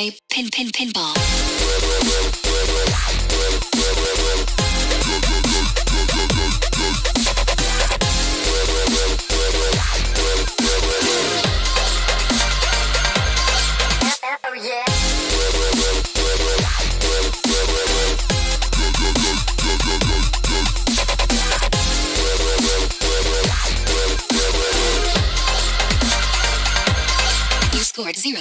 play pinball. Oh yeah. You scored 0.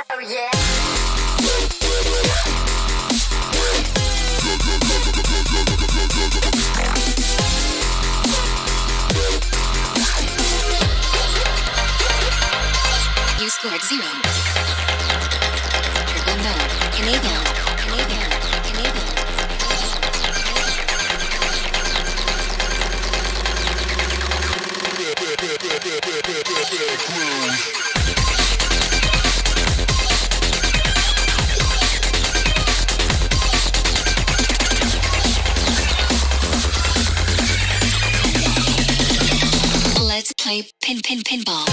Oh yeah. You scored 0. Triple no. Enable. Let's play pinball.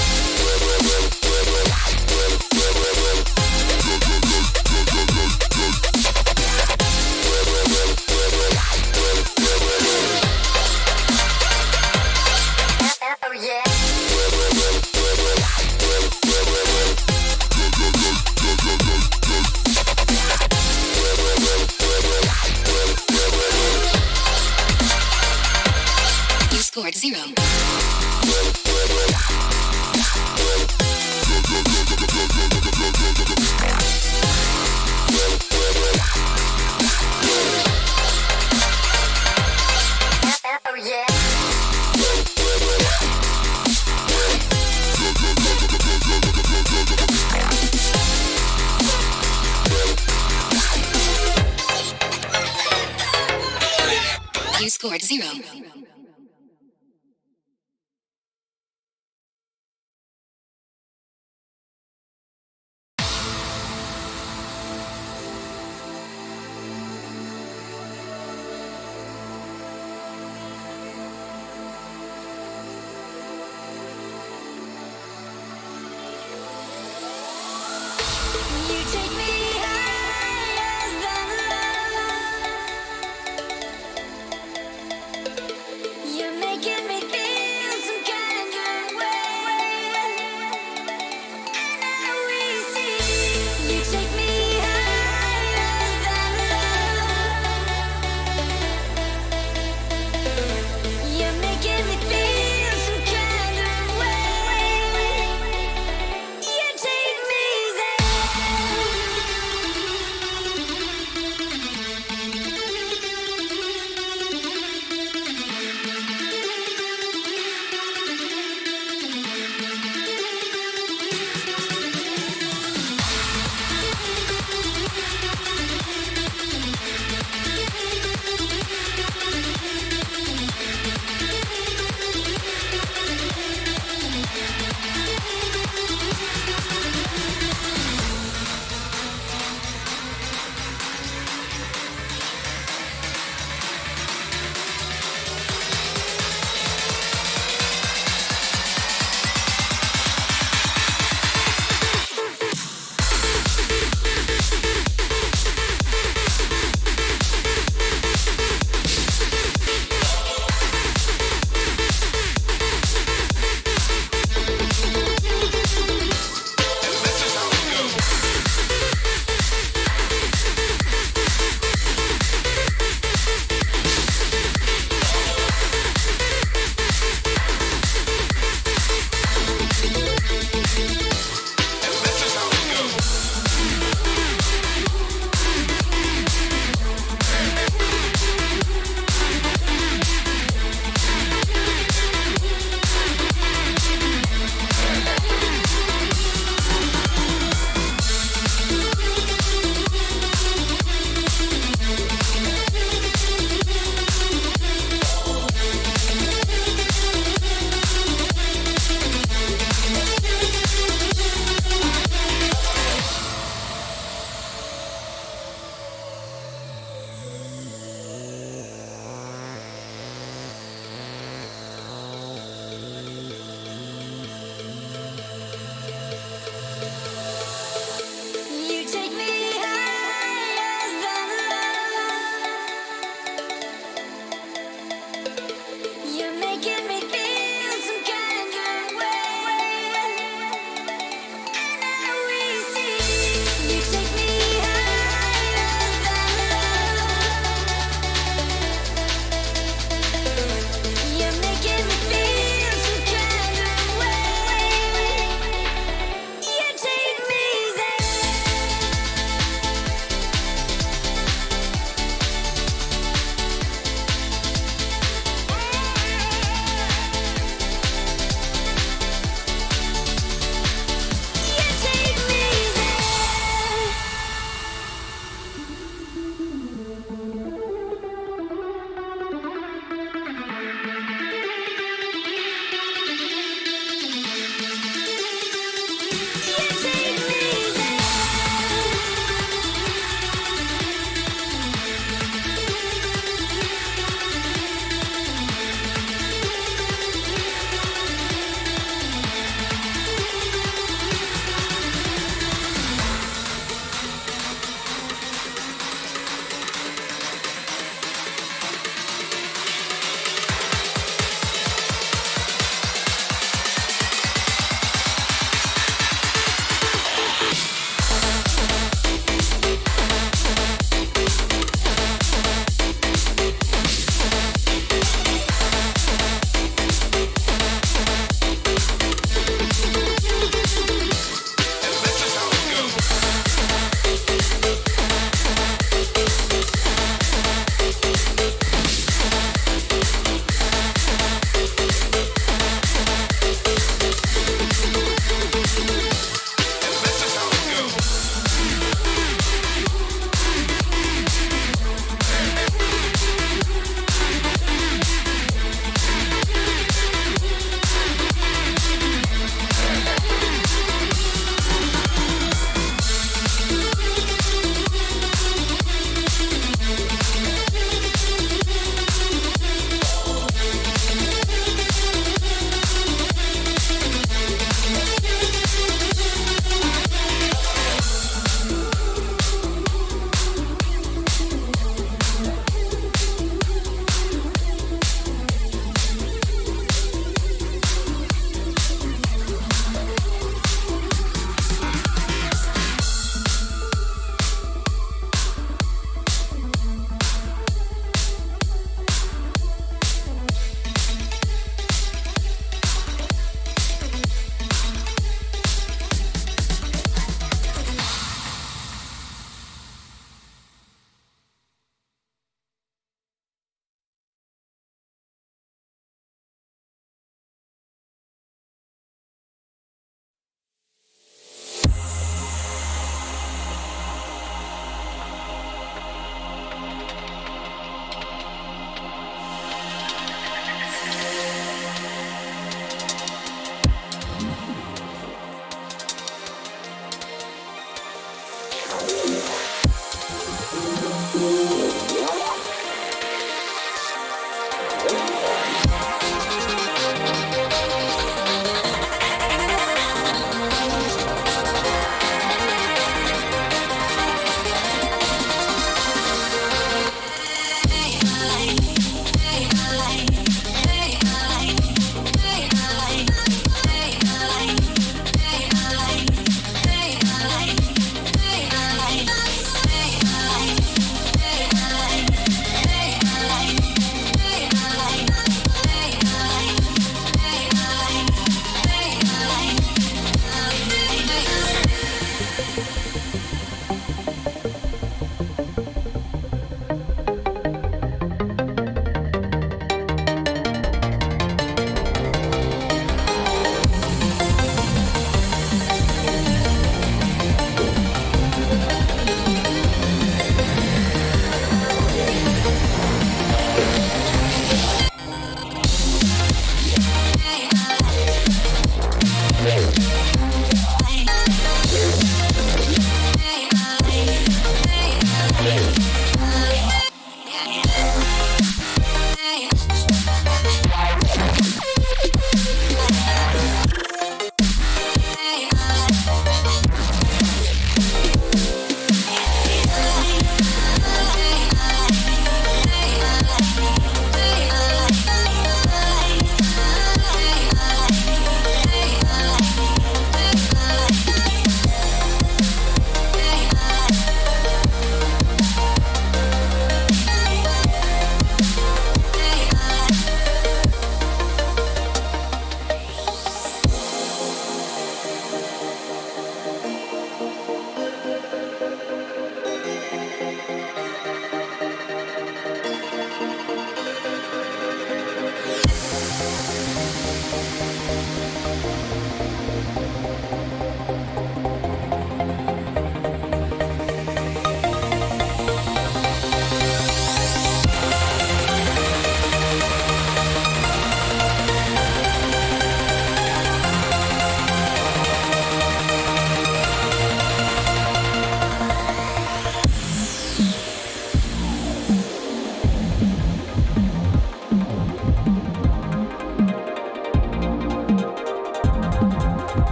Oh yeah. You scored 0. Oh yeah. You scored 0. You take me higher than love. Hey,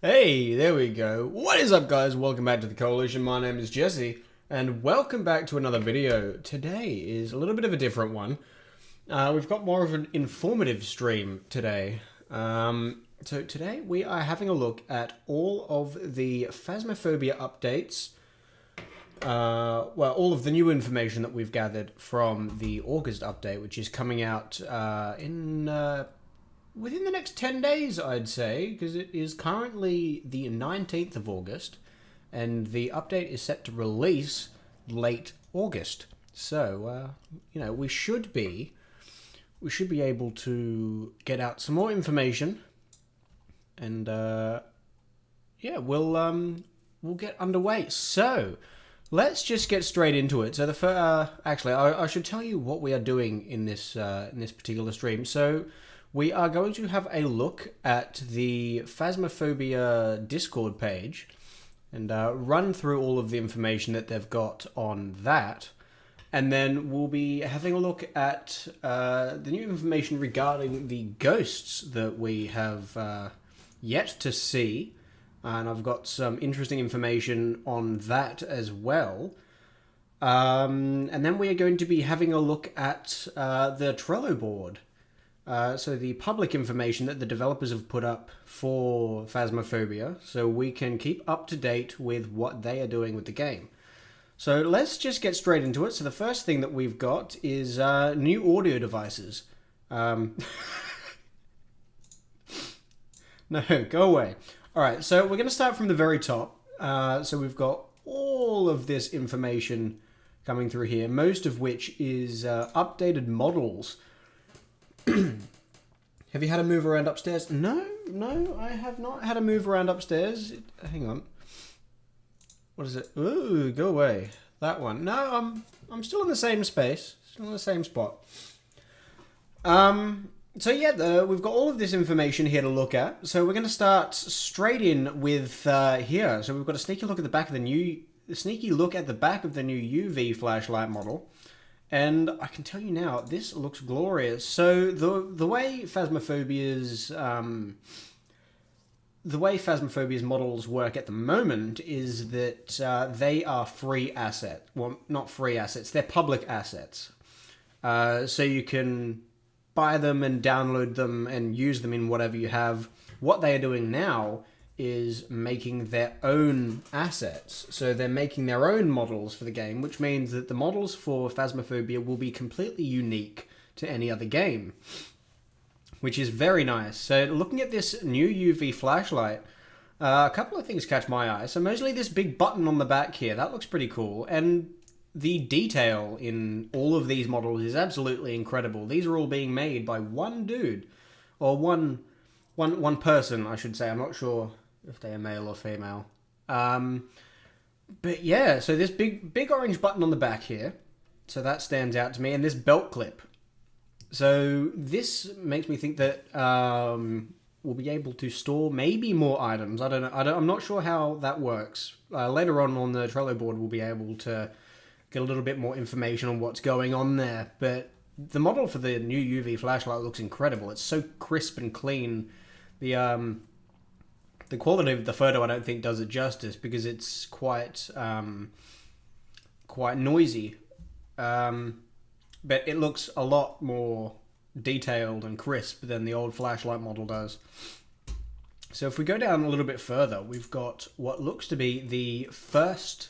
Hey, there we go. What is up, guys? Welcome back to the Coalition. My name is Jesse, and welcome back to another video. Today is a little bit of a different one. We've got more of an informative stream today. So today we are having a look at all of the Phasmophobia updates. Well, all of the new information that we've gathered from the August update, which is coming out within the next 10 days, I'd say, because it is currently the 19th of August, and the update is set to release late August. So, you know, we should be able to get out some more information, and yeah, we'll get underway. So, let's just get straight into it. So actually, I should tell you what we are doing in this particular stream. So we are going to have a look at the Phasmophobia Discord page and run through all of the information that they've got on that. And then we'll be having a look at the new information regarding the ghosts that we have yet to see. And I've got some interesting information on that as well. And then we are going to be having a look at the Trello board. So the public information that the developers have put up for Phasmophobia, so we can keep up to date with what they are doing with the game. So let's just get straight into it. So the first thing that we've got is new audio devices. No, go away. Alright, so we're going to start from the very top. So we've got all of this information coming through here, most of which is updated models. Have you had a move around upstairs? No, I have not had a move around upstairs. Hang on. What is it? Ooh, go away. That one. No, I'm still in the same space. Still in the same spot. So yeah, we've got all of this information here to look at. So we're going to start straight in with here. So we've got a sneaky look at the back of the new UV flashlight model. And I can tell you now, this looks glorious. So the way Phasmophobia's models work at the moment is that they are free asset. Well, not free assets; they're public assets. So you can buy them and download them and use them in whatever you have. What they are doing now is making their own assets. So they're making their own models for the game, which means that the models for Phasmophobia will be completely unique to any other game, which is very nice. So looking at this new UV flashlight, a couple of things catch my eye. So mostly this big button on the back here, that looks pretty cool. And the detail in all of these models is absolutely incredible. These are all being made by one dude, or one person, I should say. I'm not sure if they are male or female. But yeah, so this big orange button on the back here, so that stands out to me, and this belt clip. So this makes me think that we'll be able to store maybe more items. I don't know. I'm not sure how that works. Later on the Trello board, we'll be able to get a little bit more information on what's going on there. But the model for the new UV flashlight looks incredible. It's so crisp and clean. The quality of the photo I don't think does it justice because it's quite noisy. But it looks a lot more detailed and crisp than the old flashlight model does. So if we go down a little bit further, we've got what looks to be the first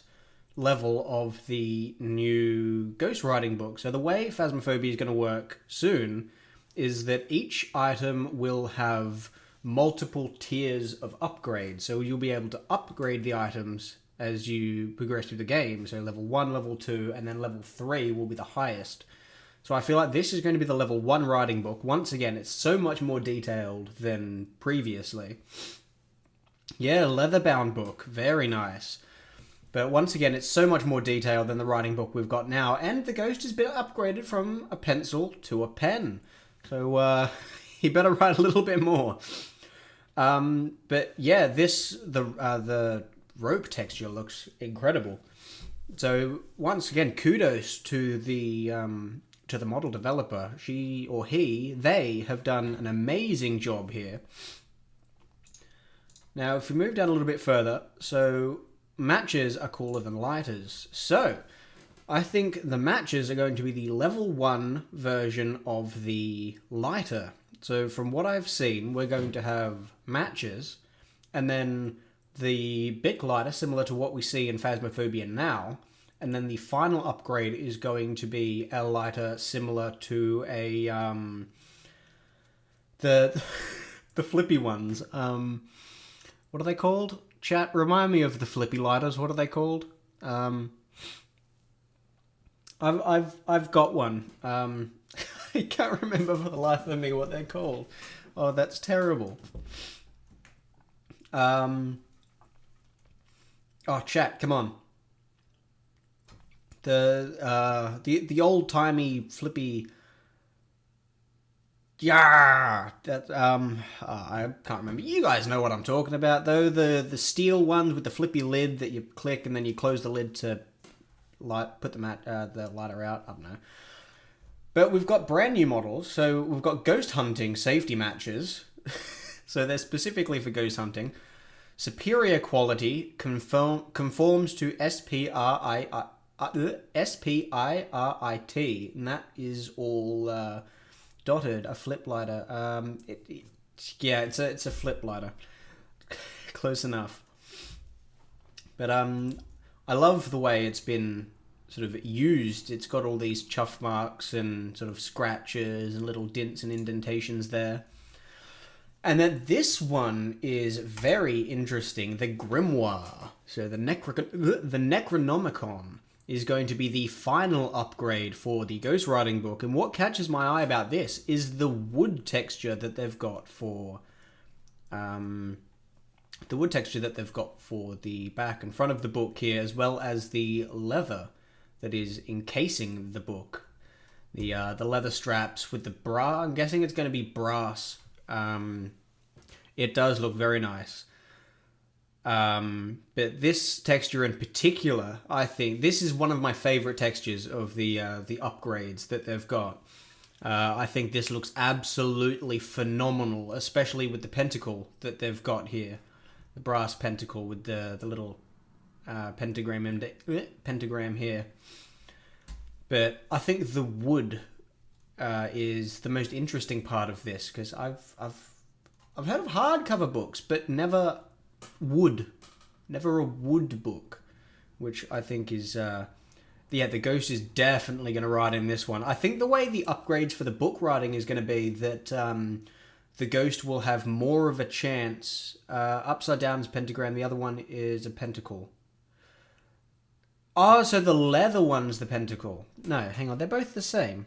level of the new ghostwriting book. So the way Phasmophobia is going to work soon is that each item will have multiple tiers of upgrade. So you'll be able to upgrade the items as you progress through the game. So level 1, level 2, and then level 3 will be the highest. So I feel like this is going to be the level 1 writing book. Once again, it's so much more detailed than previously. Yeah, leather-bound book. Very nice. But once again, it's so much more detailed than the writing book we've got now. And the ghost has been upgraded from a pencil to a pen. So he better write a little bit more. But yeah, the rope texture looks incredible. So once again, kudos to the model developer. They have done an amazing job here. Now, if we move down a little bit further, so matches are cooler than lighters. So, I think the matches are going to be the level 1 version of the lighter. So, from what I've seen, we're going to have matches, and then the Bic lighter, similar to what we see in Phasmophobia now, and then the final upgrade is going to be a lighter similar to a the the flippy ones. What are they called? Chat, remind me of the flippy lighters. What are they called? I've got one. I can't remember for the life of me what they're called. Oh, that's terrible. Oh, chat, come on. The old timey flippy. Yeah, that I can't remember. You guys know what I'm talking about, though. The steel ones with the flippy lid that you click and then you close the lid to put the lighter out. I don't know. But we've got brand new models. So we've got ghost hunting safety matches. So they're specifically for ghost hunting. Superior quality conforms to SPIRIT, and that is all dotted. A flip lighter. It's a flip lighter. Close enough. But I love the way it's been sort of used. It's got all these chuff marks and sort of scratches and little dints and indentations there. And then this one is very interesting. The Grimoire. So the Necronomicon is going to be the final upgrade for the ghostwriting book. And what catches my eye about this is the wood texture that they've got for the back and front of the book here, as well as the leather that is encasing the book. The leather straps with the bra. I'm guessing it's going to be brass. It does look very nice. But this texture in particular, I think this is one of my favorite textures of the upgrades that they've got. I think this looks absolutely phenomenal, especially with the pentacle that they've got here. The brass pentacle with the little pentagram here. But I think the wood is the most interesting part of this, because I've heard of hardcover books, but never a wood book, which I think is the ghost is definitely going to write in this one. I think the way the upgrades for the book writing is going to be that the ghost will have more of a chance. Upside down is pentagram, the other one is a pentacle. Oh, so the leather one's the pentacle. No, hang on, they're both the same.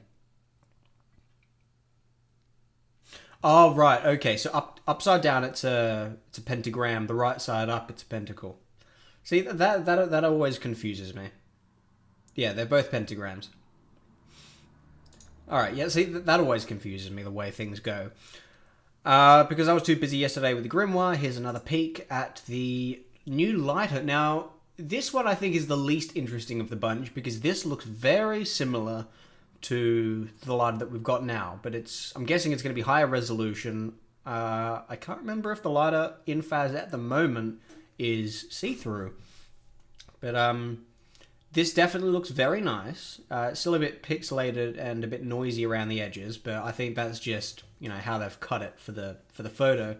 Oh, right, okay, so upside down it's a pentagram, the right side up it's a pentacle. See, that always confuses me. Yeah, they're both pentagrams. Alright, yeah, see, that always confuses me, the way things go. Because I was too busy yesterday with the Grimoire, here's another peek at the new lighter. Now, this one I think is the least interesting of the bunch, because this looks very similar to the lighter that we've got now, but I'm guessing it's going to be higher resolution. I can't remember if the lighter in Phas at the moment is see-through, but this definitely looks very nice. It's still a bit pixelated and a bit noisy around the edges, but I think that's just how they've cut it for the photo.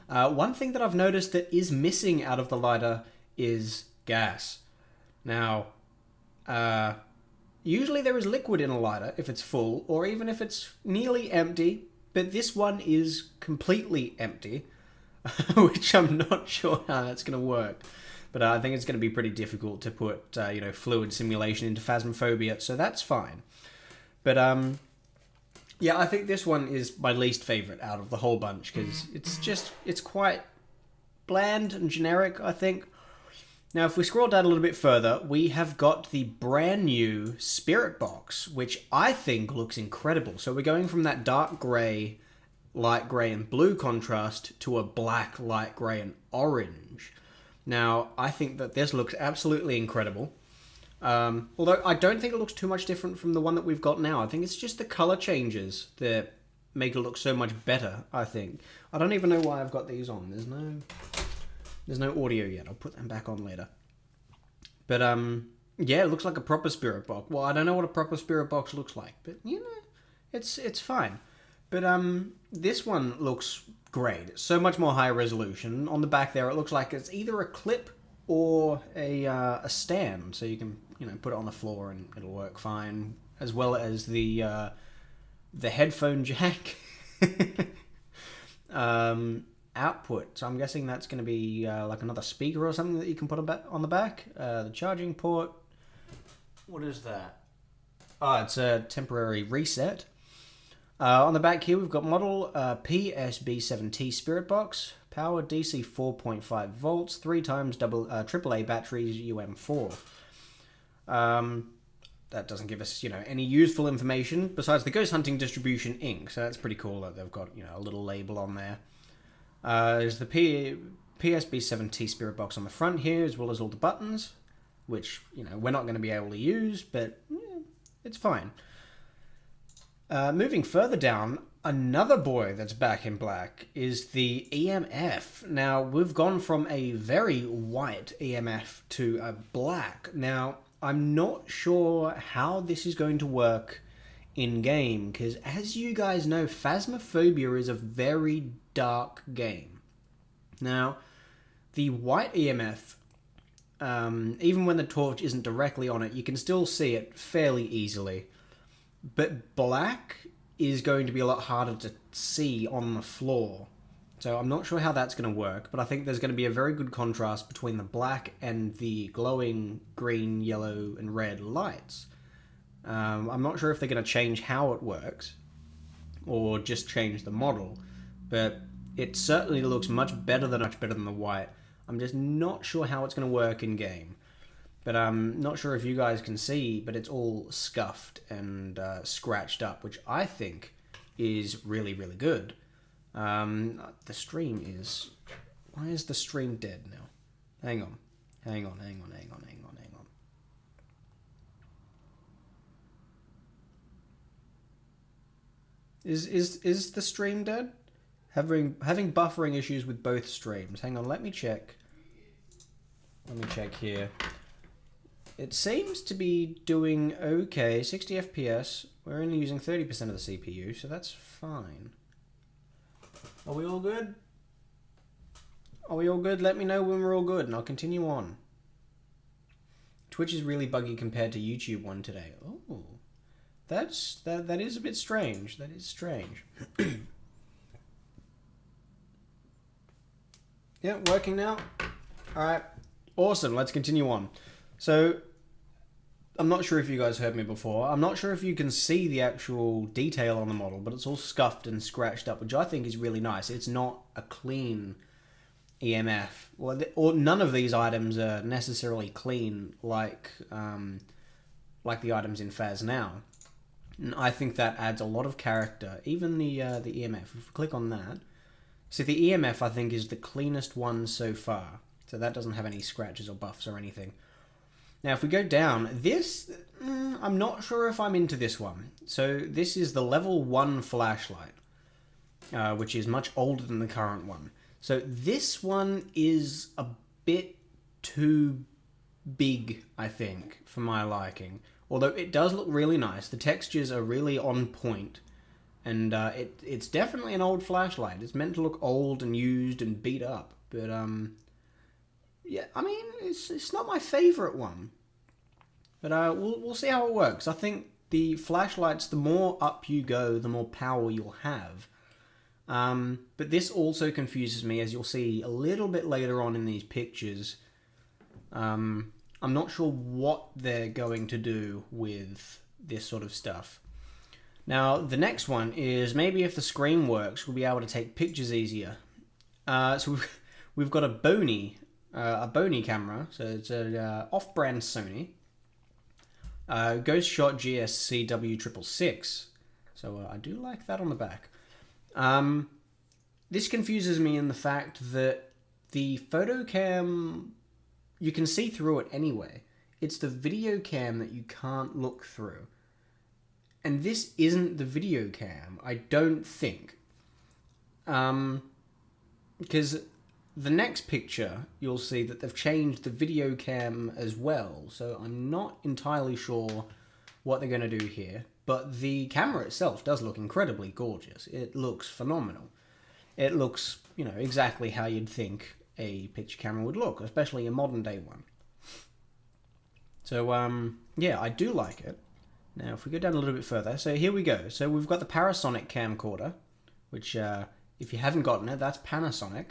One thing that I've noticed that is missing out of the lighter is gas. Now, usually there is liquid in a lighter if it's full, or even if it's nearly empty, but this one is completely empty, which I'm not sure how that's going to work. But I think it's going to be pretty difficult to put, fluid simulation into Phasmophobia, so that's fine. But, yeah, I think this one is my least favourite out of the whole bunch, because it's quite bland and generic, I think. Now, if we scroll down a little bit further, we have got the brand new Spirit Box, which I think looks incredible. So we're going from that dark grey, light grey and blue contrast to a black, light grey and orange. Now, I think that this looks absolutely incredible. Although I don't think it looks too much different from the one that we've got now. I think it's just the colour changes that make it look so much better, I think. I don't even know why I've got these on. There's no... There's no audio yet. I'll put them back on later. But yeah, it looks like a proper spirit box. Well, I don't know what a proper spirit box looks like, but you know, it's fine. But this one looks great. It's so much more high resolution. On the back there, it looks like it's either a clip or a stand, so you can put it on the floor and it'll work fine. As well as the headphone jack output. So I'm guessing that's going to be like another speaker or something that you can put on the back. The charging port. What is that? Oh, it's a temporary reset. On the back here, we've got model PSB7T Spirit Box, power DC 4.5 volts, 3 times AAA batteries, UM4. That doesn't give us, any useful information besides the Ghost Hunting Distribution Inc. So that's pretty cool that they've got, a little label on there. There's the PSB7T Spirit Box on the front here, as well as all the buttons, which, we're not going to be able to use, but it's fine. Moving further down, another boy that's back in black is the EMF. Now, we've gone from a very white EMF to a black. Now, I'm not sure how this is going to work in-game, because as you guys know, Phasmophobia is a very dark game. Now, the white EMF, even when the torch isn't directly on it, you can still see it fairly easily. But black is going to be a lot harder to see on the floor. So I'm not sure how that's going to work, but I think there's going to be a very good contrast between the black and the glowing green, yellow, and red lights. I'm not sure if they're going to change how it works, or just change the model, but it certainly looks much better than the white. I'm just not sure how it's going to work in game. But I'm not sure if you guys can see, but it's all scuffed and scratched up, which I think is really, really good. The stream is... Why is the stream dead now? Hang on. Is the stream dead? Having buffering issues with both streams. Hang on, let me check. Let me check here. It seems to be doing okay, 60 FPS. We're only using 30% of the CPU, so that's fine. Are we all good? Are we all good? Let me know when we're all good, and I'll continue on. Twitch is really buggy compared to YouTube one today. Oh, that is a bit strange. That is strange. Yeah, working now. All right, awesome. Let's continue on. So, I'm not sure if you guys heard me before. I'm not sure if you can see the actual detail on the model, but it's all scuffed and scratched up, which I think is really nice. It's not a clean EMF. Well, none of these items are necessarily clean like the items in Phas now. And I think that adds a lot of character. Even the EMF. If we click on that, see the EMF I think is the cleanest one so far. So that doesn't have any scratches or buffs or anything. Now, if we go down, this, I'm not sure if I'm into this one. So this is the level 1 flashlight, which is much older than the current one. So this one is a bit too big, I think, for my liking. Although it does look really nice. The textures are really on point. And it's definitely an old flashlight. It's meant to look old and used and beat up. But, yeah, I mean, it's not my favourite one. But we'll see how it works. I think the flashlights, the more up you go, the more power you'll have. But this also confuses me, as you'll see a little bit later on in these pictures. I'm not sure what they're going to do with this sort of stuff. Now, the next one is maybe if the screen works, we'll be able to take pictures easier. So we've got a Bony camera, so it's a off-brand Sony. Ghost Shot GSC W666. So I do like that on the back. This confuses me in the fact that the photo cam, you can see through it anyway. It's the video cam that you can't look through. And this isn't the video cam, I don't think. Because the next picture, you'll see that they've changed the video cam as well. So I'm not entirely sure what they're going to do here. But the camera itself does look incredibly gorgeous. It looks phenomenal. It looks, exactly how you'd think a picture camera would look, especially a modern day one. So, yeah, I do like it. Now, if we go down a little bit further, so here we go. So we've got the Parasonic camcorder, which, if you haven't gotten it, that's Panasonic.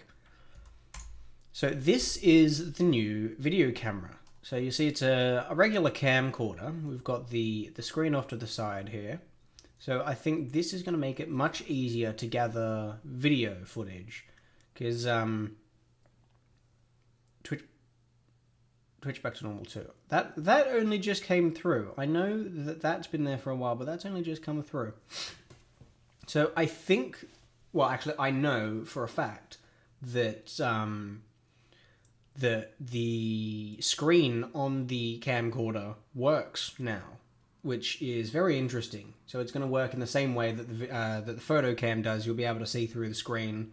So this is the new video camera. So you see it's a regular camcorder. We've got the screen off to the side here. So I think this is going to make it much easier to gather video footage. Because Twitch back to normal too. That only just came through. I know that that's been there for a while, but that's only just come through. So I think, well, actually I know for a fact that the screen on the camcorder works now, which is very interesting. So it's going to work in the same way that the photo cam does. You'll be able to see through the screen.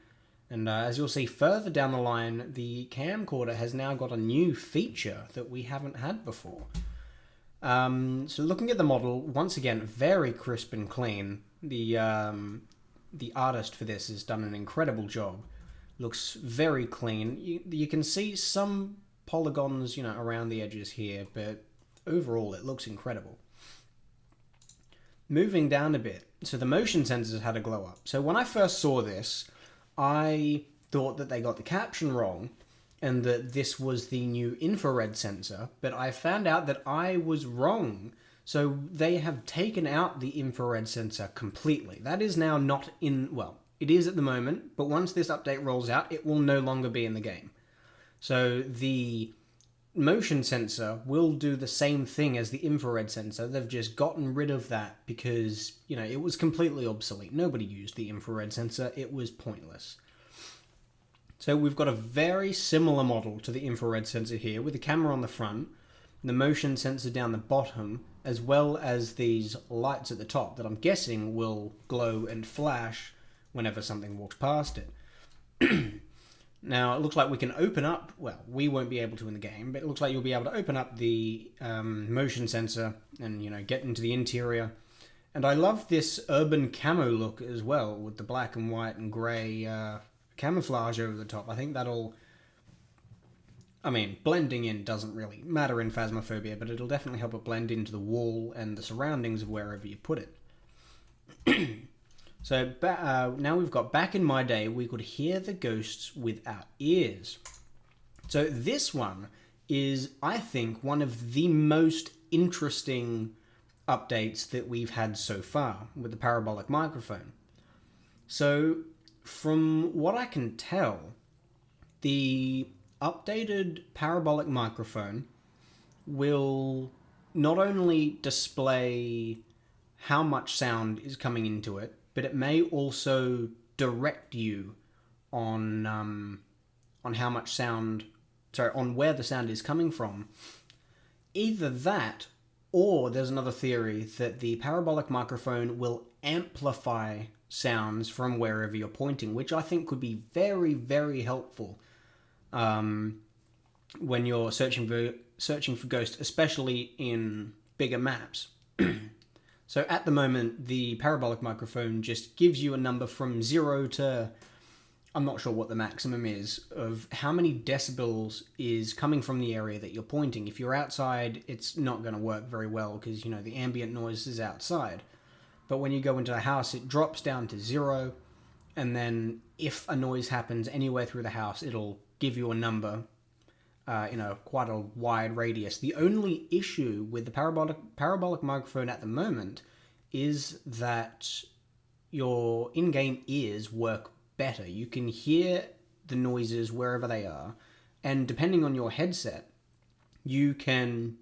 And as you'll see further down the line, the camcorder has now got a new feature that we haven't had before. So looking at the model, once again, very crisp and clean. The artist for this has done an incredible job. Looks very clean. You can see some polygons, around the edges here, but overall it looks incredible. Moving down a bit, so the motion sensors had a glow up. So when I first saw this, I thought that they got the caption wrong and that this was the new infrared sensor, but I found out that I was wrong. So they have taken out the infrared sensor completely. That is now not in, well, it is at the moment, but once this update rolls out, it will no longer be in the game. So the motion sensor will do the same thing as the infrared sensor. They've just gotten rid of that because, it was completely obsolete. Nobody used the infrared sensor. It was pointless. So we've got a very similar model to the infrared sensor here with the camera on the front, the motion sensor down the bottom, as well as these lights at the top that I'm guessing will glow and flash whenever something walks past it. Now, it looks like we can open up, well, we won't be able to in the game, but it looks like you'll be able to open up the motion sensor and, get into the interior. And I love this urban camo look as well, with the black and white and grey camouflage over the top. I think that'll, blending in doesn't really matter in Phasmophobia, but it'll definitely help it blend into the wall and the surroundings of wherever you put it. So now we've got, back in my day, we could hear the ghosts with our ears. So this one is, I think, one of the most interesting updates that we've had so far with the parabolic microphone. So from what I can tell, the updated parabolic microphone will not only display how much sound is coming into it, but it may also direct you on how much sound, on where the sound is coming from. Either that, or there's another theory that the parabolic microphone will amplify sounds from wherever you're pointing, which I think could be very, very helpful when you're searching for ghosts, especially in bigger maps. So at the moment, the parabolic microphone just gives you a number from 0 to, I'm not sure what the maximum is, of how many decibels is coming from the area that you're pointing. If you're outside, it's not going to work very well because, the ambient noise is outside. But when you go into a house, it drops down to 0. And then if a noise happens anywhere through the house, it'll give you a number quite a wide radius. The only issue with the parabolic microphone at the moment is that your in-game ears work better. You can hear the noises wherever they are, and depending on your headset, you can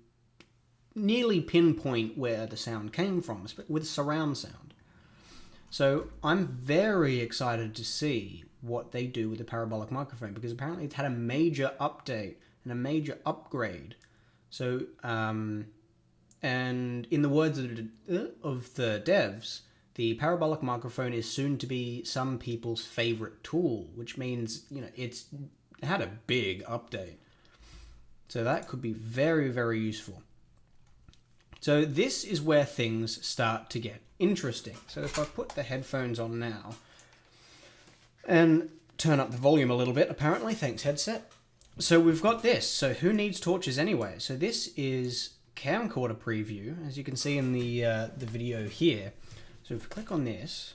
nearly pinpoint where the sound came from with surround sound. So I'm very excited to see what they do with the parabolic microphone, because apparently it's had a major update and a major upgrade. So, and in the words of the devs, the parabolic microphone is soon to be some people's favorite tool, which means, it's had a big update. So that could be very, very useful. So this is where things start to get interesting. So if I put the headphones on now and turn up the volume a little bit, apparently, thanks headset. So we've got this. So who needs torches anyway? So this is camcorder preview, as you can see in the video here. So if we click on this,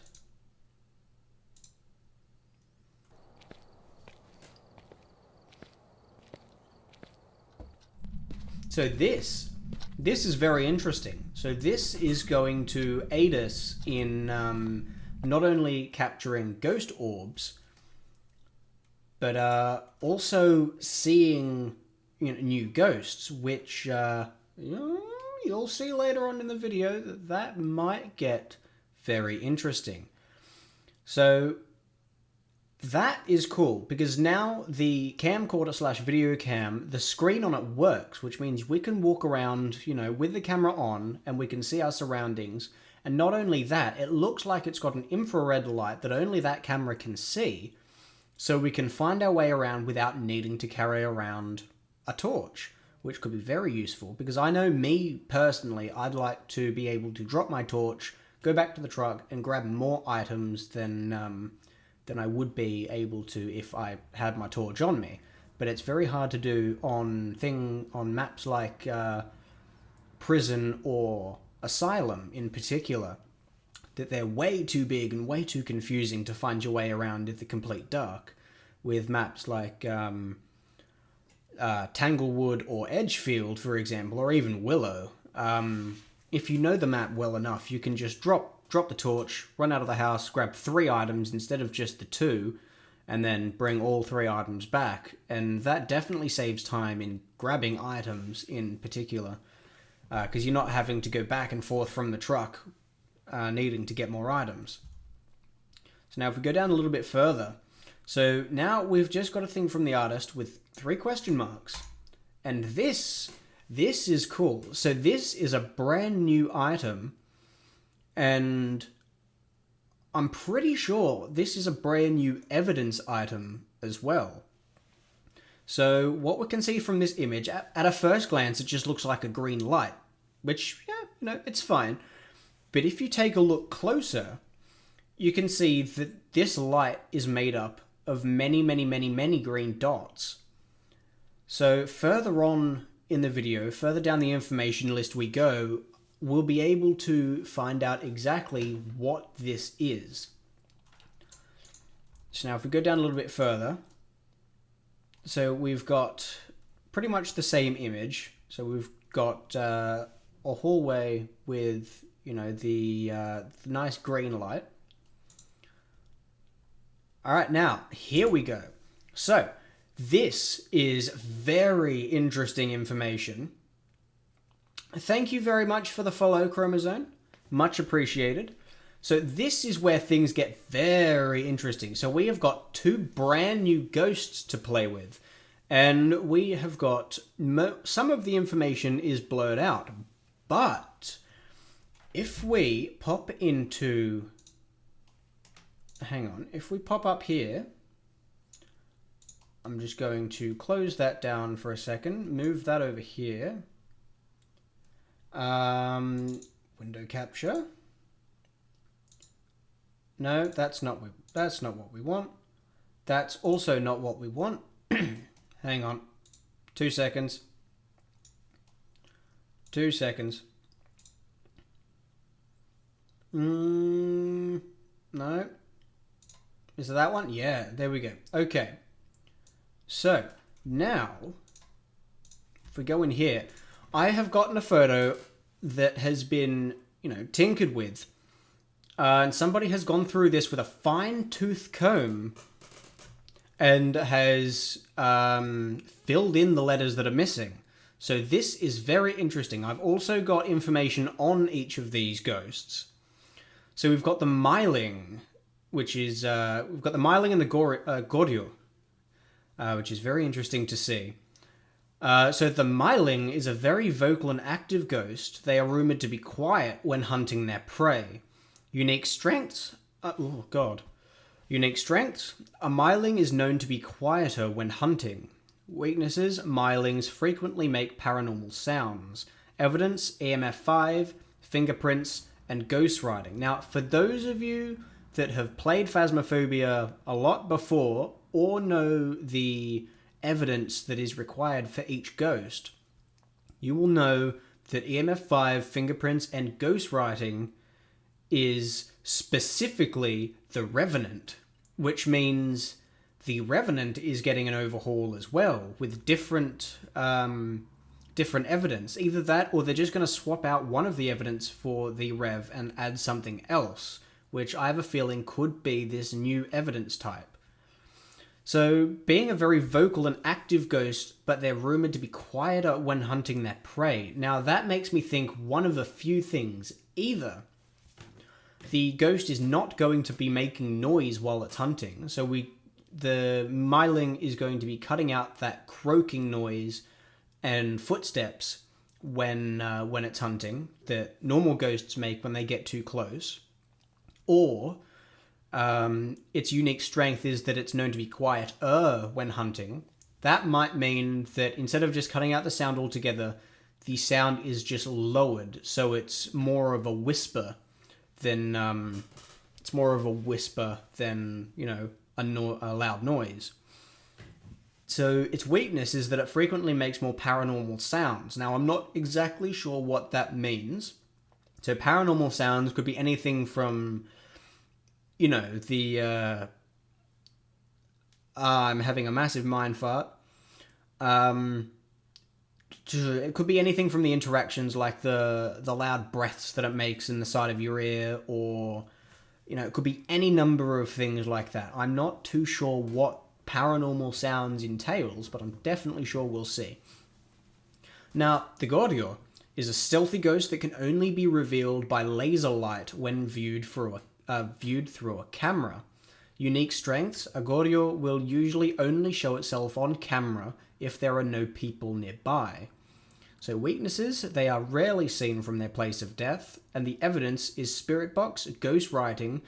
so this is very interesting. So this is going to aid us in not only capturing ghost orbs, but also seeing, you know, new ghosts, which you'll see later on in the video that might get very interesting. So that is cool, because now the camcorder / video cam, the screen on it works, which means we can walk around, you know, with the camera on, and we can see our surroundings. And not only that, it looks like it's got an infrared light that only that camera can see, so we can find our way around without needing to carry around a torch, which could be very useful, because I know me personally, I'd like to be able to drop my torch, go back to the truck, and grab more items than I would be able to if I had my torch on me. But it's very hard to do on maps like Prison or Asylum in particular, that they're way too big and way too confusing to find your way around in the complete dark. With maps like Tanglewood or Edgefield, for example, or even Willow, if you know the map well enough, you can just drop the torch, run out of the house, grab 3 items instead of just the 2, and then bring all 3 items back. And that definitely saves time in grabbing items in particular, because you're not having to go back and forth from the truck needing to get more items. So now if we go down a little bit further, so now we've just got a thing from the artist with 3 question marks. And this is cool. So this is a brand new item, and I'm pretty sure this is a brand new evidence item as well. So what we can see from this image, at a first glance, it just looks like a green light, which, yeah, you know, it's fine. But if you take a look closer, you can see that this light is made up of many, many, many, many green dots. So further on in the video, further down the information list we go, we'll be able to find out exactly what this is. So now if we go down a little bit further, so we've got pretty much the same image. So we've got a hallway with, you know, the nice green light. All right, now here we go. So this is very interesting information. Thank you very much for the follow, Chromosome. Much appreciated. So this is where things get very interesting. So we have got 2 brand new ghosts to play with. And we have got... some of the information is blurred out. But if we pop into... hang on. If we pop up here... I'm just going to close that down for a second. Move that over here. Window capture. No, that's not what we want. That's also not what we want. Hang on. 2 seconds. 2 seconds. No. Is it that one? Yeah, there we go. Okay. So, now, if we go in here, I have gotten a photo that has been, you know, tinkered with. And somebody has gone through this with a fine-tooth comb and has filled in the letters that are missing. So this is very interesting. I've also got information on each of these ghosts. So we've got the Myling, which is... we've got the Myling and the Gordio, which is very interesting to see. So the Myling is a very vocal and active ghost. They are rumoured to be quiet when hunting their prey. Unique strengths... oh, God. Unique strengths. A myling is known to be quieter when hunting. Weaknesses. Mylings frequently make paranormal sounds. Evidence. EMF 5, fingerprints, and ghostwriting. Now, for those of you that have played Phasmophobia a lot before or know the evidence that is required for each ghost, you will know that EMF 5, fingerprints, and ghostwriting is specifically the Revenant, which means the Revenant is getting an overhaul as well, with different evidence. Either that, or they're just going to swap out one of the evidence for the Rev and add something else, which I have a feeling could be this new evidence type. So, being a very vocal and active ghost, but they're rumoured to be quieter when hunting their prey. Now, that makes me think one of a few things. Either the ghost is not going to be making noise while it's hunting, so the myling is going to be cutting out that croaking noise and footsteps when it's hunting that normal ghosts make when they get too close, or its unique strength is that it's known to be quieter when hunting. That might mean that instead of just cutting out the sound altogether, the sound is just lowered, so it's more of a whisper than a loud noise. So its weakness is that it frequently makes more paranormal sounds. Now, I'm not exactly sure what that means. So paranormal sounds could be anything from, I'm having a massive mind fart. It could be anything from the interactions, like the loud breaths that it makes in the side of your ear, or, it could be any number of things like that. I'm not too sure what paranormal sounds entails, but I'm definitely sure we'll see. Now, the Gordio is a stealthy ghost that can only be revealed by laser light when viewed through a camera. Unique strengths. A Gordio will usually only show itself on camera if there are no people nearby. So weaknesses, they are rarely seen from their place of death, and the evidence is spirit box, ghostwriting,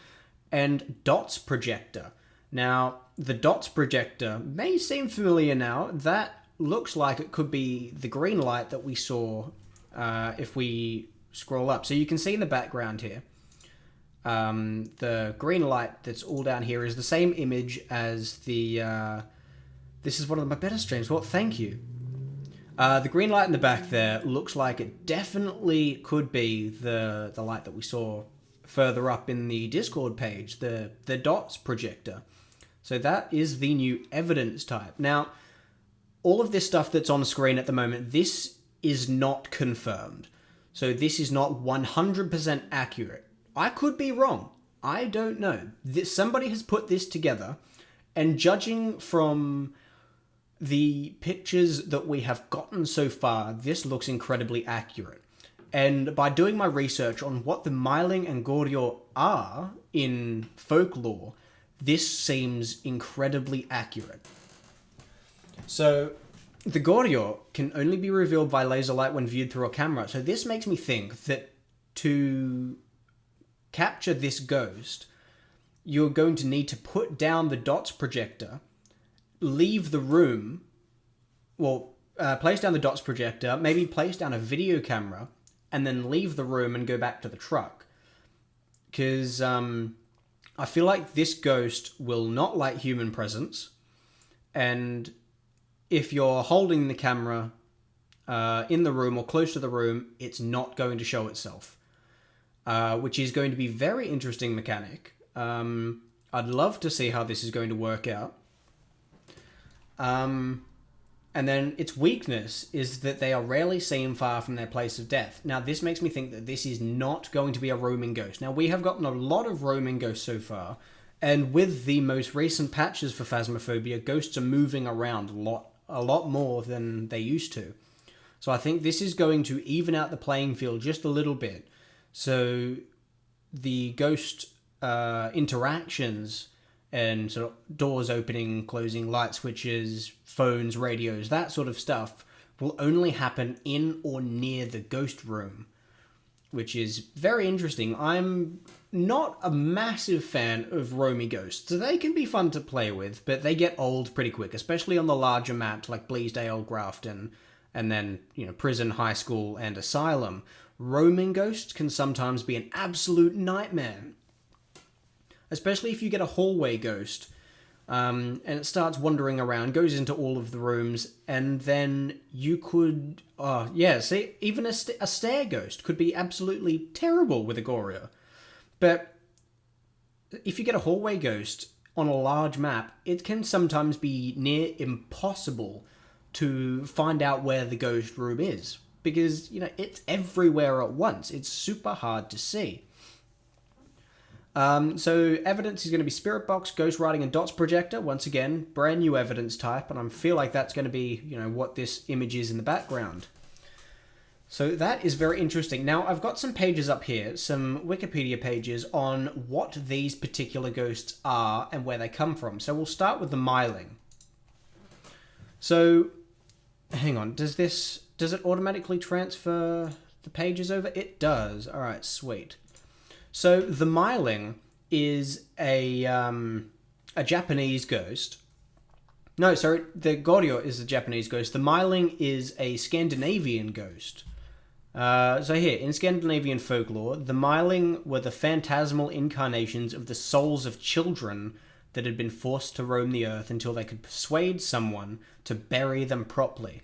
and dots projector. Now, the dots projector may seem familiar now. That looks like it could be the green light that we saw if we scroll up. So you can see in the background here, the green light that's all down here is the same image as the... this is one of my better streams. Well, thank you. The green light in the back there looks like it definitely could be the light that we saw further up in the Discord page, the dots projector. So that is the new evidence type. Now, all of this stuff that's on screen at the moment, this is not confirmed. So this is not 100% accurate. I could be wrong. I don't know. Somebody has put this together, and judging from the pictures that we have gotten so far, this looks incredibly accurate. And by doing my research on what the myling and Gordio are in folklore, this seems incredibly accurate. So, the Gordio can only be revealed by laser light when viewed through a camera. So this makes me think that to capture this ghost, you're going to need to put down the dots projector, leave the room, place down the dots projector, maybe place down a video camera, and then leave the room and go back to the truck. Because I feel like this ghost will not like human presence, and if you're holding the camera in the room or close to the room, it's not going to show itself, which is going to be very interesting mechanic. I'd love to see how this is going to work out. And then its weakness is that they are rarely seen far from their place of death. Now, this makes me think that this is not going to be a roaming ghost. Now, we have gotten a lot of roaming ghosts so far, and with the most recent patches for Phasmophobia, ghosts are moving around a lot more than they used to. So I think this is going to even out the playing field just a little bit. So the ghost interactions and sort of doors opening, closing, light switches, phones, radios, that sort of stuff will only happen in or near the ghost room, which is very interesting. I'm not a massive fan of roamy ghosts. They can be fun to play with, but they get old pretty quick, especially on the larger maps like Bleasdale, Grafton, and then, prison, high school, and asylum. Roaming ghosts can sometimes be an absolute nightmare. Especially if you get a hallway ghost, and it starts wandering around, goes into all of the rooms, and then you could... even a stair ghost could be absolutely terrible with Agoria. But if you get a hallway ghost on a large map, it can sometimes be near impossible to find out where the ghost room is. Because, it's everywhere at once. It's super hard to see. So evidence is going to be Spirit Box, Ghost Writing, and Dots Projector. Once again, brand new evidence type, and I feel like that's going to be, what this image is in the background. So that is very interesting. Now, I've got some pages up here, some Wikipedia pages on what these particular ghosts are and where they come from. So we'll start with the Myling. So, hang on, does it automatically transfer the pages over? It does. All right, sweet. So the Myling is a Japanese ghost. No, sorry, the Goryo is a Japanese ghost. The Myling is a Scandinavian ghost. So here, in Scandinavian folklore, the Myling were the phantasmal incarnations of the souls of children that had been forced to roam the earth until they could persuade someone to bury them properly.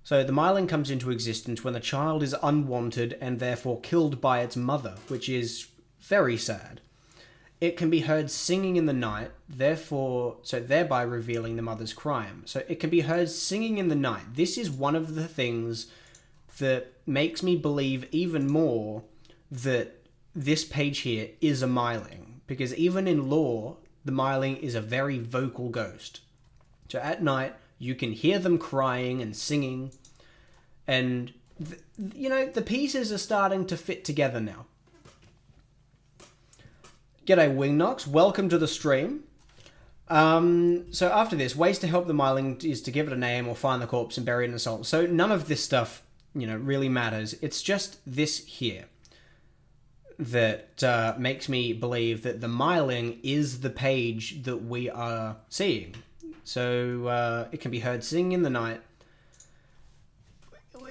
So the Myling comes into existence when the child is unwanted and therefore killed by its mother, which is very sad. It can be heard singing in the night, thereby revealing the mother's crime. So it can be heard singing in the night. This is one of the things that makes me believe even more that this page here is a Myling. Because even in lore, the Myling is a very vocal ghost. So at night, you can hear them crying and singing. And, the pieces are starting to fit together now. G'day, Wingnox. Welcome to the stream. So after this, ways to help the Myling is to give it a name or find the corpse and bury it in a salt. So none of this stuff, really matters. It's just this here that makes me believe that the Myling is the page that we are seeing. So it can be heard singing in the night.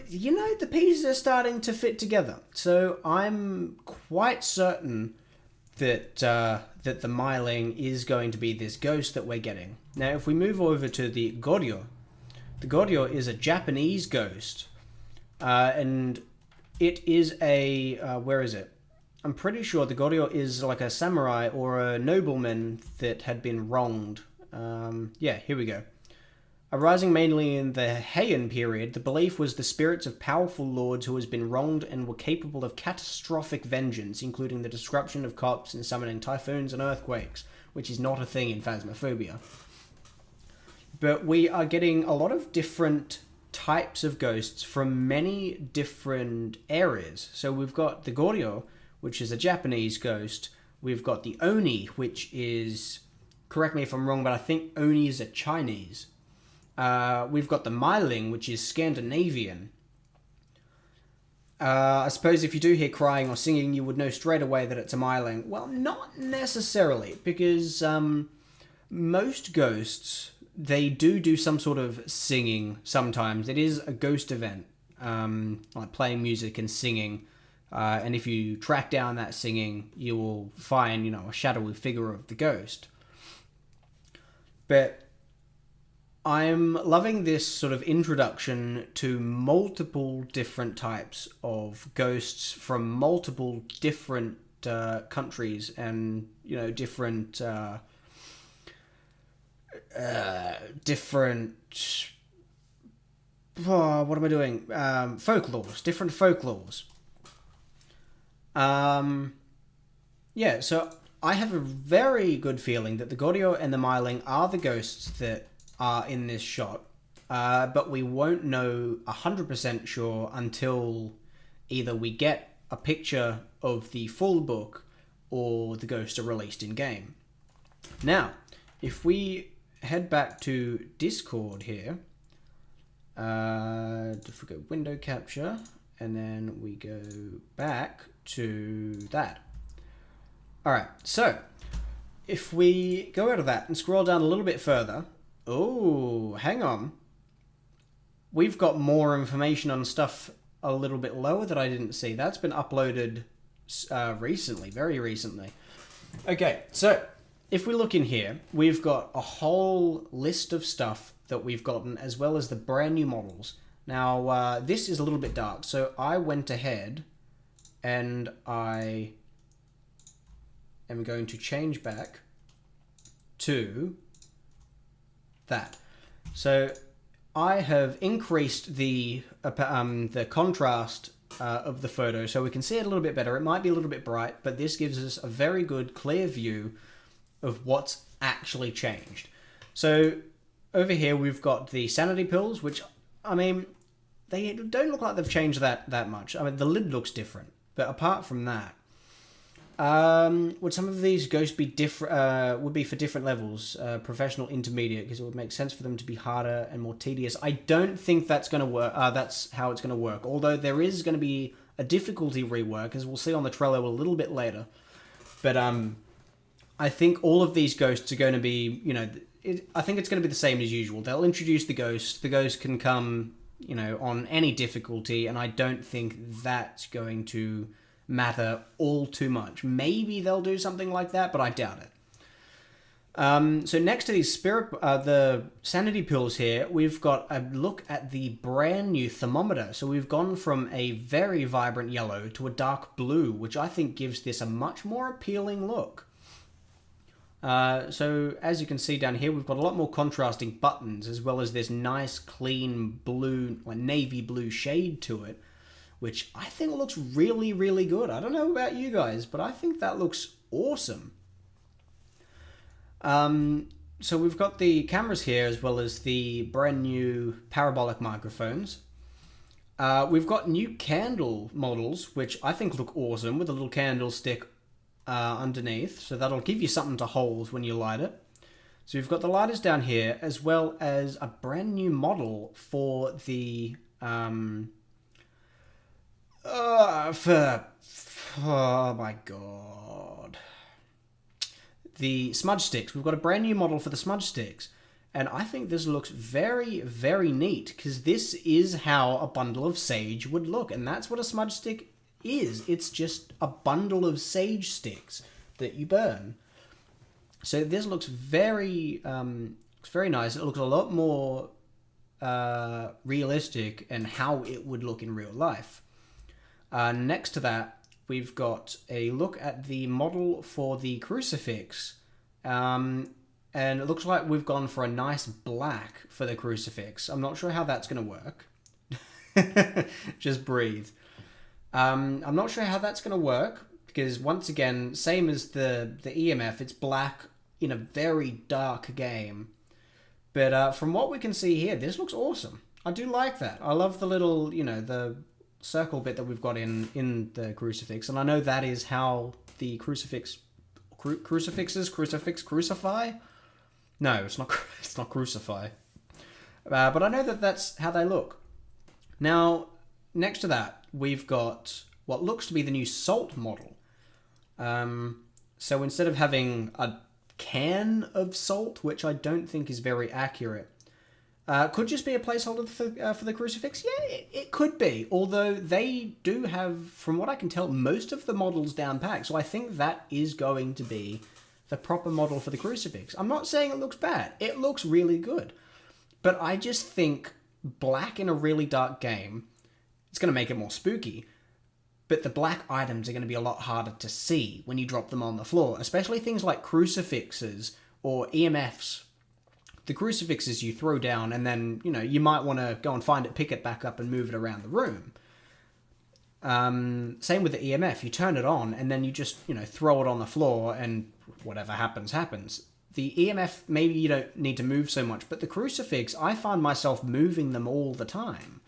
The pieces are starting to fit together. So I'm quite certain that that the Myling is going to be this ghost that we're getting. Now, if we move over to the Goryo is a Japanese ghost. And it is a... where is it? I'm pretty sure the Goryo is like a samurai or a nobleman that had been wronged. Here we go. Arising mainly in the Heian period, the belief was the spirits of powerful lords who has been wronged and were capable of catastrophic vengeance, including the destruction of crops and summoning typhoons and earthquakes, which is not a thing in Phasmophobia. But we are getting a lot of different types of ghosts from many different areas. So we've got the Goryo, which is a Japanese ghost. We've got the Oni, which is... correct me if I'm wrong, but I think Oni is a Chinese. We've got the Myling, which is Scandinavian. I suppose if you do hear crying or singing, you would know straight away that it's a Myling. Well, not necessarily, because most ghosts, they do some sort of singing sometimes. It is a ghost event, like playing music and singing. And if you track down that singing, you will find, a shadowy figure of the ghost. But I'm loving this sort of introduction to multiple different types of ghosts from multiple different countries and, different what am I doing? Folklores, different folklores. So I have a very good feeling that the Goryo and the Myling are the ghosts that are in this shot, but we won't know 100% sure until either we get a picture of the full book or the ghosts are released in game. Now, if we head back to Discord here, if we go window capture, and then we go back to that. Alright, so if we go out of that and scroll down a little bit further, oh, hang on. We've got more information on stuff a little bit lower that I didn't see. That's been uploaded recently, very recently. Okay, so if we look in here, we've got a whole list of stuff that we've gotten, as well as the brand new models. Now, this is a little bit dark, so I went ahead and I am going to change back to that. So I have increased the contrast of the photo so we can see it a little bit better. It might be a little bit bright, but this gives us a very good, clear view of what's actually changed. So over here we've got the sanity pills, which, I mean, they don't look like they've changed that much. I mean, the lid looks different, but apart from that, would some of these ghosts be different? Would be for different levels, professional, intermediate, because it would make sense for them to be harder and more tedious. I don't think that's going to work. That's how it's going to work. Although there is going to be a difficulty rework, as we'll see on the Trello a little bit later. But I think all of these ghosts are going to be, you know, I think it's going to be the same as usual. They'll introduce the ghost. The ghost can come, you know, on any difficulty, and I don't think that's going to matter all too much. Maybe they'll do something like that, but I doubt it. So next to these the sanity pills here, we've got a look at the brand new thermometer. So we've gone from a very vibrant yellow to a dark blue, which I think gives this a much more appealing look. So as you can see down here, we've got a lot more contrasting buttons, as well as this nice clean blue, like navy blue shade to it, which I think looks really, really good. I don't know about you guys, but I think that looks awesome. So we've got the cameras here, as well as the brand new parabolic microphones. We've got new candle models, which I think look awesome, with a little candlestick underneath, so that'll give you something to hold when you light it. So we've got the lighters down here, as well as a brand new model for the oh my god, the smudge sticks. We've got a brand new model for the smudge sticks, and I think this looks very, very neat, because this is how a bundle of sage would look, and that's what a smudge stick is. It's just a bundle of sage sticks that you burn. So this looks very nice. It looks a lot more realistic and how it would look in real life. Next to that, we've got a look at the model for the crucifix. And it looks like we've gone for a nice black for the crucifix. I'm not sure how that's going to work. Just breathe. I'm not sure how that's going to work, because once again, same as the EMF, it's black in a very dark game. But from what we can see here, this looks awesome. I do like that. I love the little, you know, the circle bit that we've got in the crucifix, and I know that is how the crucifixes crucify. No, it's not crucify. But I know that that's how they look. Now, next to that, we've got what looks to be the new salt model. So instead of having a can of salt, which I don't think is very accurate, could just be a placeholder for the crucifix. Yeah, it could be. Although they do have, from what I can tell, most of the models down packed. So I think that is going to be the proper model for the crucifix. I'm not saying it looks bad. It looks really good. But I just think black in a really dark game, it's going to make it more spooky. But the black items are going to be a lot harder to see when you drop them on the floor, especially things like crucifixes or EMFs. The crucifixes you throw down, and then, you know, you might want to go and find it, pick it back up, and move it around the room. Same with the EMF. You turn it on, and then you just, you know, throw it on the floor, and whatever happens, happens. The EMF, maybe you don't need to move so much, but the crucifix, I find myself moving them all the time.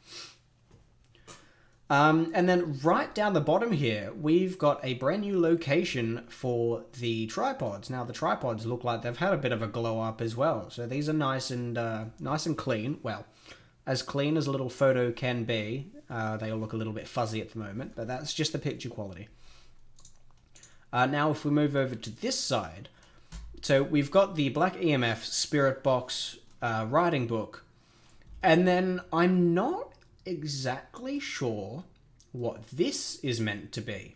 And then right down the bottom here, we've got a brand new location for the tripods. Now, the tripods look like they've had a bit of a glow up as well. So these are nice and clean. Well, as clean as a little photo can be. They all look a little bit fuzzy at the moment, but that's just the picture quality. Now, if we move over to this side, so we've got the Black EMF Spirit Box writing book, and then I'm not exactly sure what this is meant to be.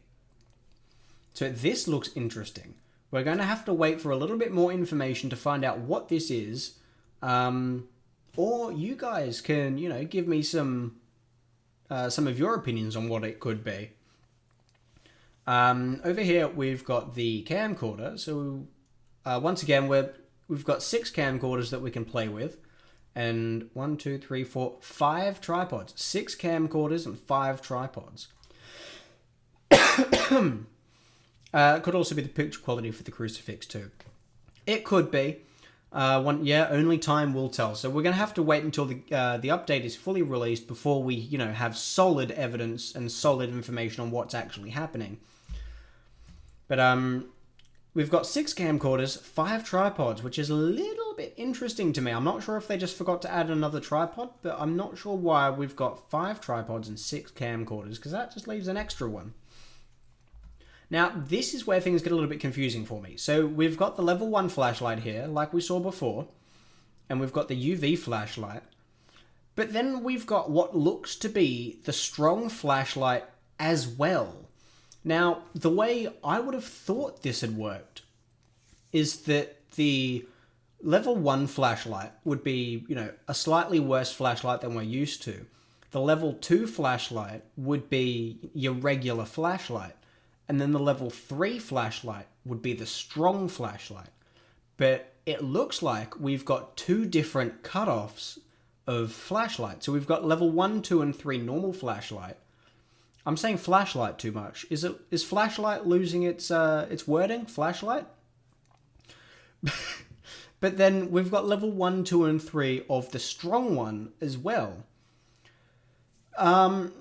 So this looks interesting. We're going to have to wait for a little bit more information to find out what this is, or you guys can, give me some of your opinions on what it could be. Over here we've got the camcorder. So once again, we've got 6 camcorders that we can play with, and 1, 2, 3, 4, 5 tripods. 6 camcorders and 5 tripods. It could also be the picture quality for the crucifix too. It could be. Only time will tell. So we're going to have to wait until the update is fully released before we, have solid evidence and solid information on what's actually happening. But we've got 6 camcorders, 5 tripods, which is a little bit interesting to me. I'm not sure if they just forgot to add another tripod, but I'm not sure why we've got 5 tripods and 6 camcorders, because that just leaves an extra one. Now, this is where things get a little bit confusing for me. So we've got the level 1 flashlight here, like we saw before, and we've got the UV flashlight. But then we've got what looks to be the strong flashlight as well. Now, the way I would have thought this had worked is that the level 1 flashlight would be, a slightly worse flashlight than we're used to. The level 2 flashlight would be your regular flashlight. And then the level 3 flashlight would be the strong flashlight. But it looks like we've got 2 different cutoffs of flashlight. So we've got level 1, 2, and 3 normal flashlight. I'm saying flashlight too much. Is flashlight losing its wording? Flashlight? But then we've got level 1, 2, and 3 of the strong one as well. I'm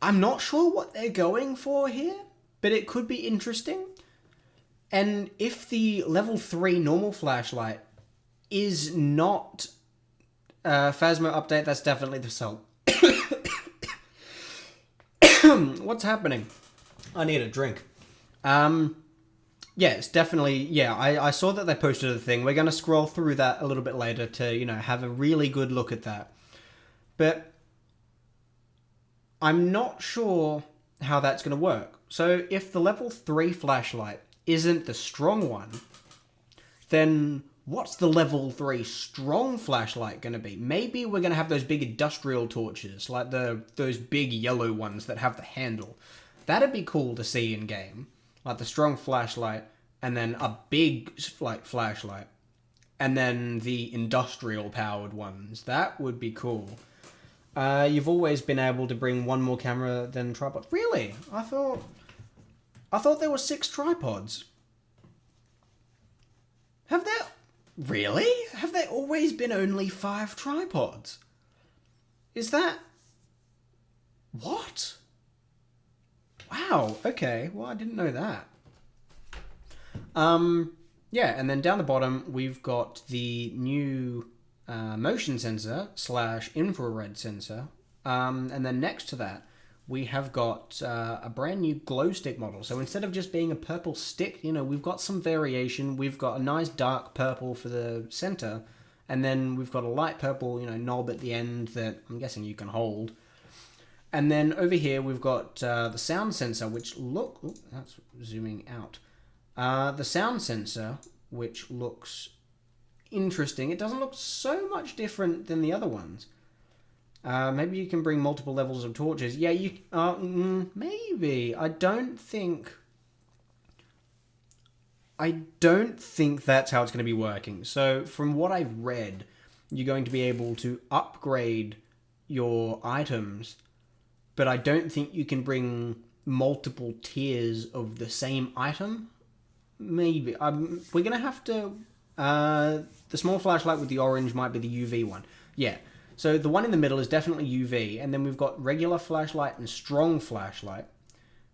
not sure what they're going for here, but it could be interesting. And if the level 3 normal flashlight is not Phasmo update, that's definitely the salt. What's happening? I need a drink. It's definitely, I saw that they posted a thing. We're going to scroll through that a little bit later to, have a really good look at that. But I'm not sure how that's going to work. So if the level 3 flashlight isn't the strong one, then what's the level 3 strong flashlight going to be? Maybe we're going to have those big industrial torches, like those big yellow ones that have the handle. That'd be cool to see in game. Like the strong flashlight, and then a big flashlight, and then the industrial powered ones. That would be cool. You've always been able to bring one more camera than tripod. Really? I thought there were 6 tripods. Have there always been only 5 tripods? Is that... What? Wow, okay. Well, I didn't know that. And then down the bottom, we've got the new motion sensor / infrared sensor. And then next to that, we have got a brand new glow stick model. So instead of just being a purple stick, we've got some variation. We've got a nice dark purple for the center, and then we've got a light purple, knob at the end that I'm guessing you can hold. And then over here, we've got the sound sensor, which that's zooming out. The sound sensor, which looks interesting. It doesn't look so much different than the other ones. Maybe you can bring multiple levels of torches. Yeah, maybe. I don't think that's how it's going to be working. So from what I've read, you're going to be able to upgrade your items, but I don't think you can bring multiple tiers of the same item. Maybe. We're going to have to... the small flashlight with the orange might be the UV one. Yeah. So the one in the middle is definitely UV, and then we've got regular flashlight and strong flashlight.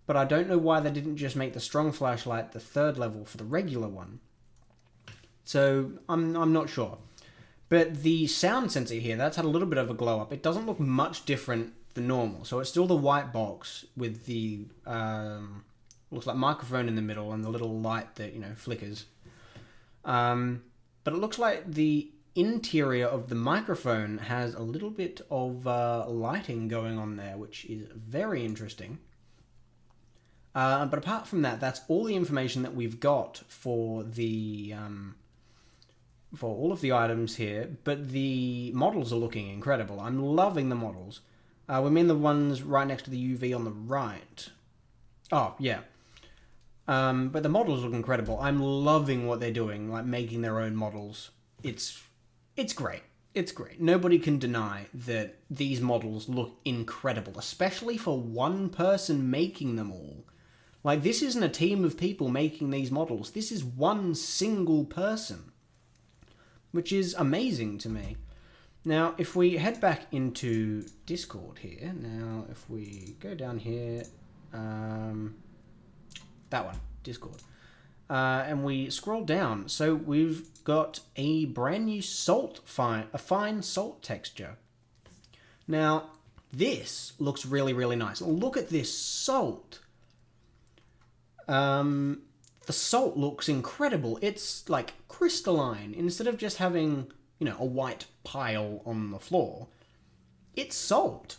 But I don't know why they didn't just make the strong flashlight the 3rd level for the regular one. So I'm not sure. But the sound sensor here, that's had a little bit of a glow up. It doesn't look much different than normal. So it's still the white box with the Looks like microphone in the middle and the little light that, flickers. But it looks like the interior of the microphone has a little bit of lighting going on there, which is very interesting. But apart from that, that's all the information that we've got for the for all of the items here. But the models are looking incredible. I'm loving the models. We mean the ones right next to the UV on the right. Oh, yeah. But the models look incredible. I'm loving what they're doing, like making their own models. It's great. It's great. Nobody can deny that these models look incredible, especially for one person making them all. Like, this isn't a team of people making these models. This is one single person, which is amazing to me. Now, if we head back into Discord here, now if we go down here, that one, Discord, and we scroll down, so we've got a brand new fine salt texture. Now, this looks really, really nice. Look at this salt. The salt looks incredible. It's like crystalline. Instead of just having, a white pile on the floor, it's salt.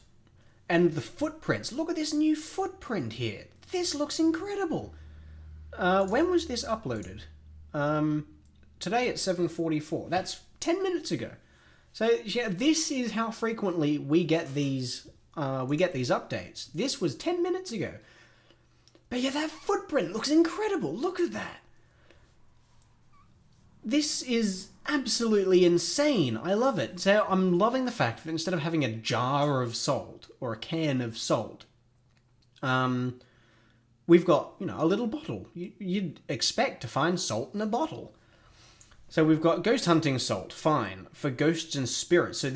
And the footprints. Look at this new footprint here. This looks incredible. When was this uploaded? Today at 7:44. That's 10 minutes ago. So yeah, this is how frequently we get these updates. This was 10 minutes ago. But yeah, that footprint looks incredible. Look at that. This is absolutely insane. I love it. So I'm loving the fact that instead of having a jar of salt or a can of salt, we've got, a little bottle. You'd expect to find salt in a bottle. So we've got ghost hunting salt, fine, for ghosts and spirits. So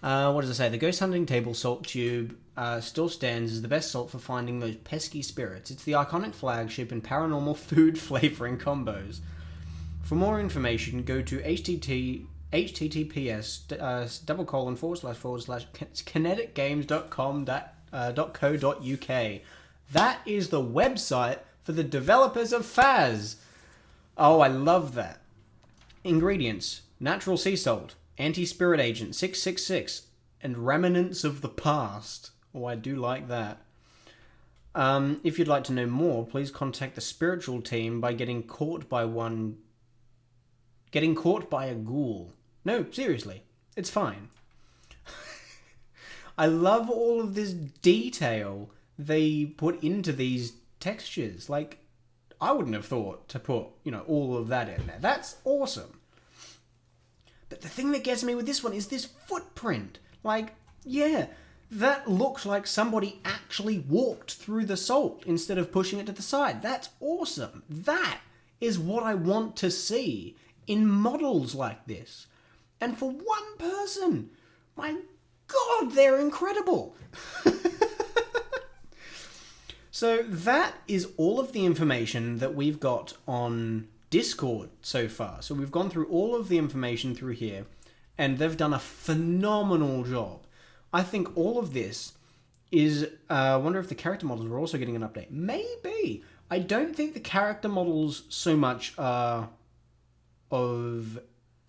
what does it say? The ghost hunting table salt tube still stands as the best salt for finding those pesky spirits. It's the iconic flagship in paranormal food flavoring combos. For more information, go to https://kineticgames.com.co.uk. That is the website for the developers of Phas. Oh, I love that. Ingredients: natural sea salt, anti-spirit agent 666, and remnants of the past. Oh, I do like that. If you'd like to know more, please contact the spiritual team by getting caught by a ghoul. No, seriously, it's fine. I love all of this detail they put into these textures. Like, I wouldn't have thought to put, all of that in there. That's awesome. But the thing that gets me with this one is this footprint. Like, yeah, that looks like somebody actually walked through the salt instead of pushing it to the side. That's awesome. That is what I want to see in models like this. And for one person, my God, they're incredible. So that is all of the information that we've got on Discord so far. So we've gone through all of the information through here, and they've done a phenomenal job. I think all of this is... I wonder if the character models are also getting an update. Maybe. I don't think the character models so much are of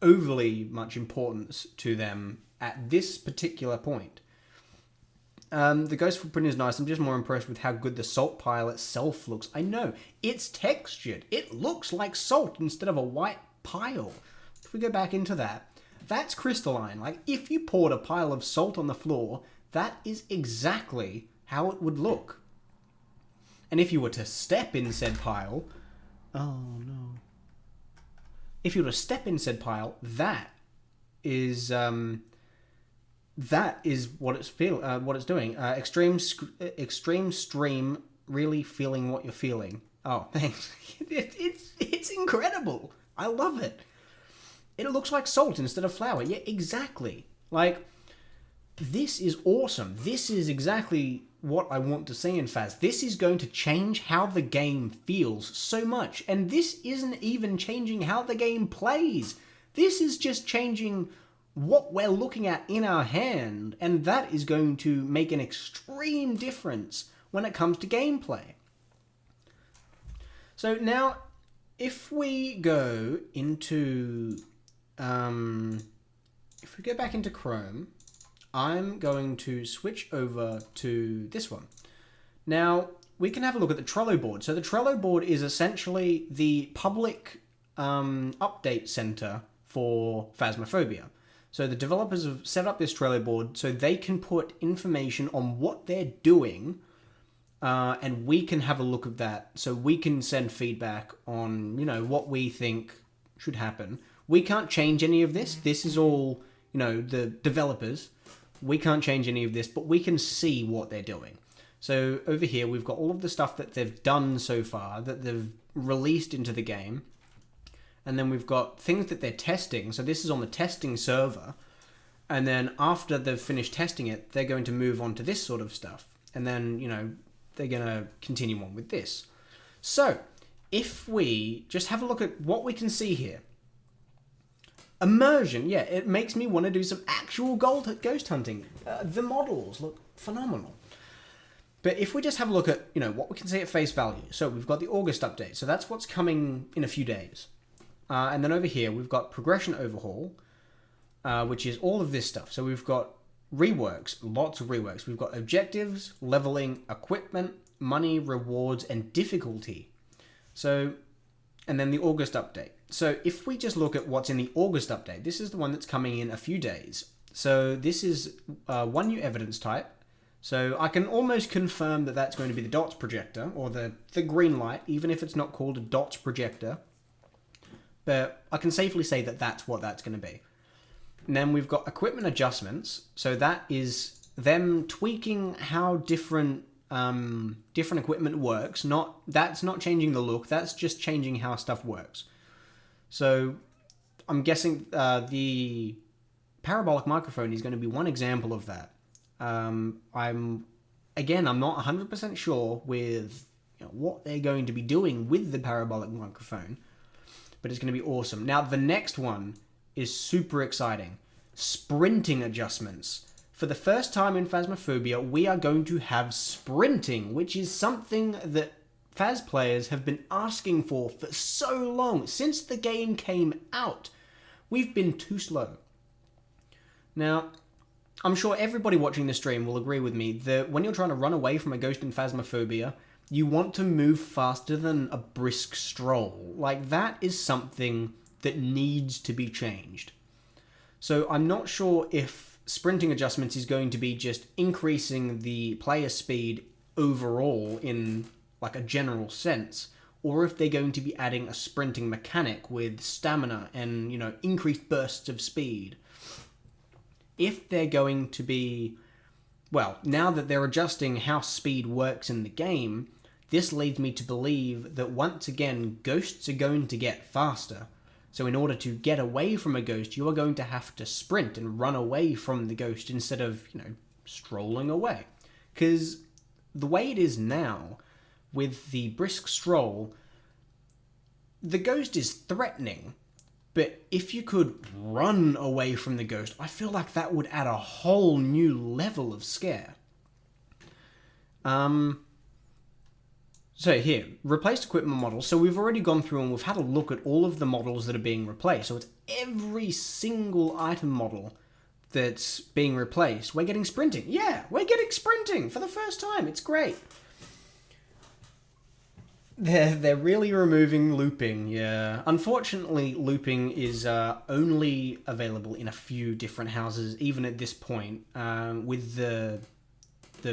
overly much importance to them at this particular point. The ghost footprint is nice. I'm just more impressed with how good the salt pile itself looks. I know, it's textured. It looks like salt instead of a white pile. If we go back into that, that's crystalline. Like, if you poured a pile of salt on the floor, that is exactly how it would look. And if you were to step in said pile... Oh, no. If you were to step in said pile, that is what it's doing. Extreme stream, really feeling what you're feeling. Oh, thanks. It's incredible. I love it. It looks like salt instead of flour. Yeah, exactly. Like, this is awesome. This is exactly what I want to see in Phas. This is going to change how the game feels so much. And this isn't even changing how the game plays. This is just changing what we're looking at in our hand, and that is going to make an extreme difference when it comes to gameplay. So now, if we go into, if we go back into Chrome, I'm going to switch over to this one. Now, we can have a look at the Trello board. So the Trello board is essentially the public update center for Phasmophobia. So the developers have set up this Trello board so they can put information on what they're doing, and we can have a look at that. So we can send feedback on, what we think should happen. We can't change any of this. This is all, the developers. We can't change any of this, but we can see what they're doing. So over here, we've got all of the stuff that they've done so far, that they've released into the game. And then we've got things that they're testing. So this is on the testing server. And then after they've finished testing it, they're going to move on to this sort of stuff. And then, they're going to continue on with this. So if we just have a look at what we can see here. Immersion, yeah, it makes me want to do some actual ghost hunting. The models look phenomenal. But if we just have a look at, what we can see at face value. So we've got the August update. So that's what's coming in a few days. And then over here, we've got progression overhaul, which is all of this stuff. So we've got reworks, lots of reworks. We've got objectives, leveling, equipment, money, rewards, and difficulty. So, and then the August update. So if we just look at what's in the August update, this is the one that's coming in a few days. So this is one new evidence type. So I can almost confirm that that's going to be the dots projector, or the green light, even if it's not called a dots projector. But I can safely say that that's what that's going to be. And then we've got equipment adjustments. So that is them tweaking how different equipment works. That's not changing the look. That's just changing how stuff works. So I'm guessing the parabolic microphone is going to be one example of that. I'm not 100% sure with what they're going to be doing with the parabolic microphone, but it's going to be awesome. Now, the next one is super exciting. Sprinting adjustments. For the first time in Phasmophobia, we are going to have sprinting, which is something that Phas players have been asking for so long. Since the game came out, we've been too slow. Now, I'm sure everybody watching this stream will agree with me that when you're trying to run away from a ghost in Phasmophobia, you want to move faster than a brisk stroll. Like, that is something that needs to be changed. So I'm not sure if sprinting adjustments is going to be just increasing the player speed overall in like a general sense, or if they're going to be adding a sprinting mechanic with stamina and, increased bursts of speed. If they're going to be, well, now that they're adjusting how speed works in the game, this leads me to believe that once again, ghosts are going to get faster. So in order to get away from a ghost, you are going to have to sprint and run away from the ghost instead of, strolling away. Because the way it is now, with the brisk stroll, the ghost is threatening. But if you could run away from the ghost, I feel like that would add a whole new level of scare. So here, replaced equipment models. So we've already gone through and we've had a look at all of the models that are being replaced. So it's every single item model that's being replaced. We're getting sprinting. Yeah, we're getting sprinting for the first time. It's great. They're really removing looping, yeah. Unfortunately, looping is only available in a few different houses, even at this point. With the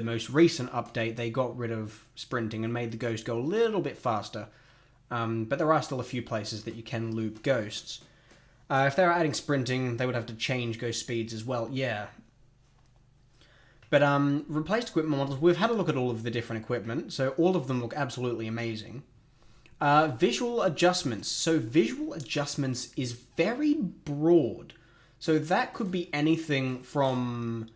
most recent update, they got rid of sprinting and made the ghost go a little bit faster. But there are still a few places that you can loop ghosts. If they were adding sprinting, they would have to change ghost speeds as well, yeah. But replaced equipment models, we've had a look at all of the different equipment, so all of them look absolutely amazing. Visual adjustments. So visual adjustments is very broad. So that could be anything from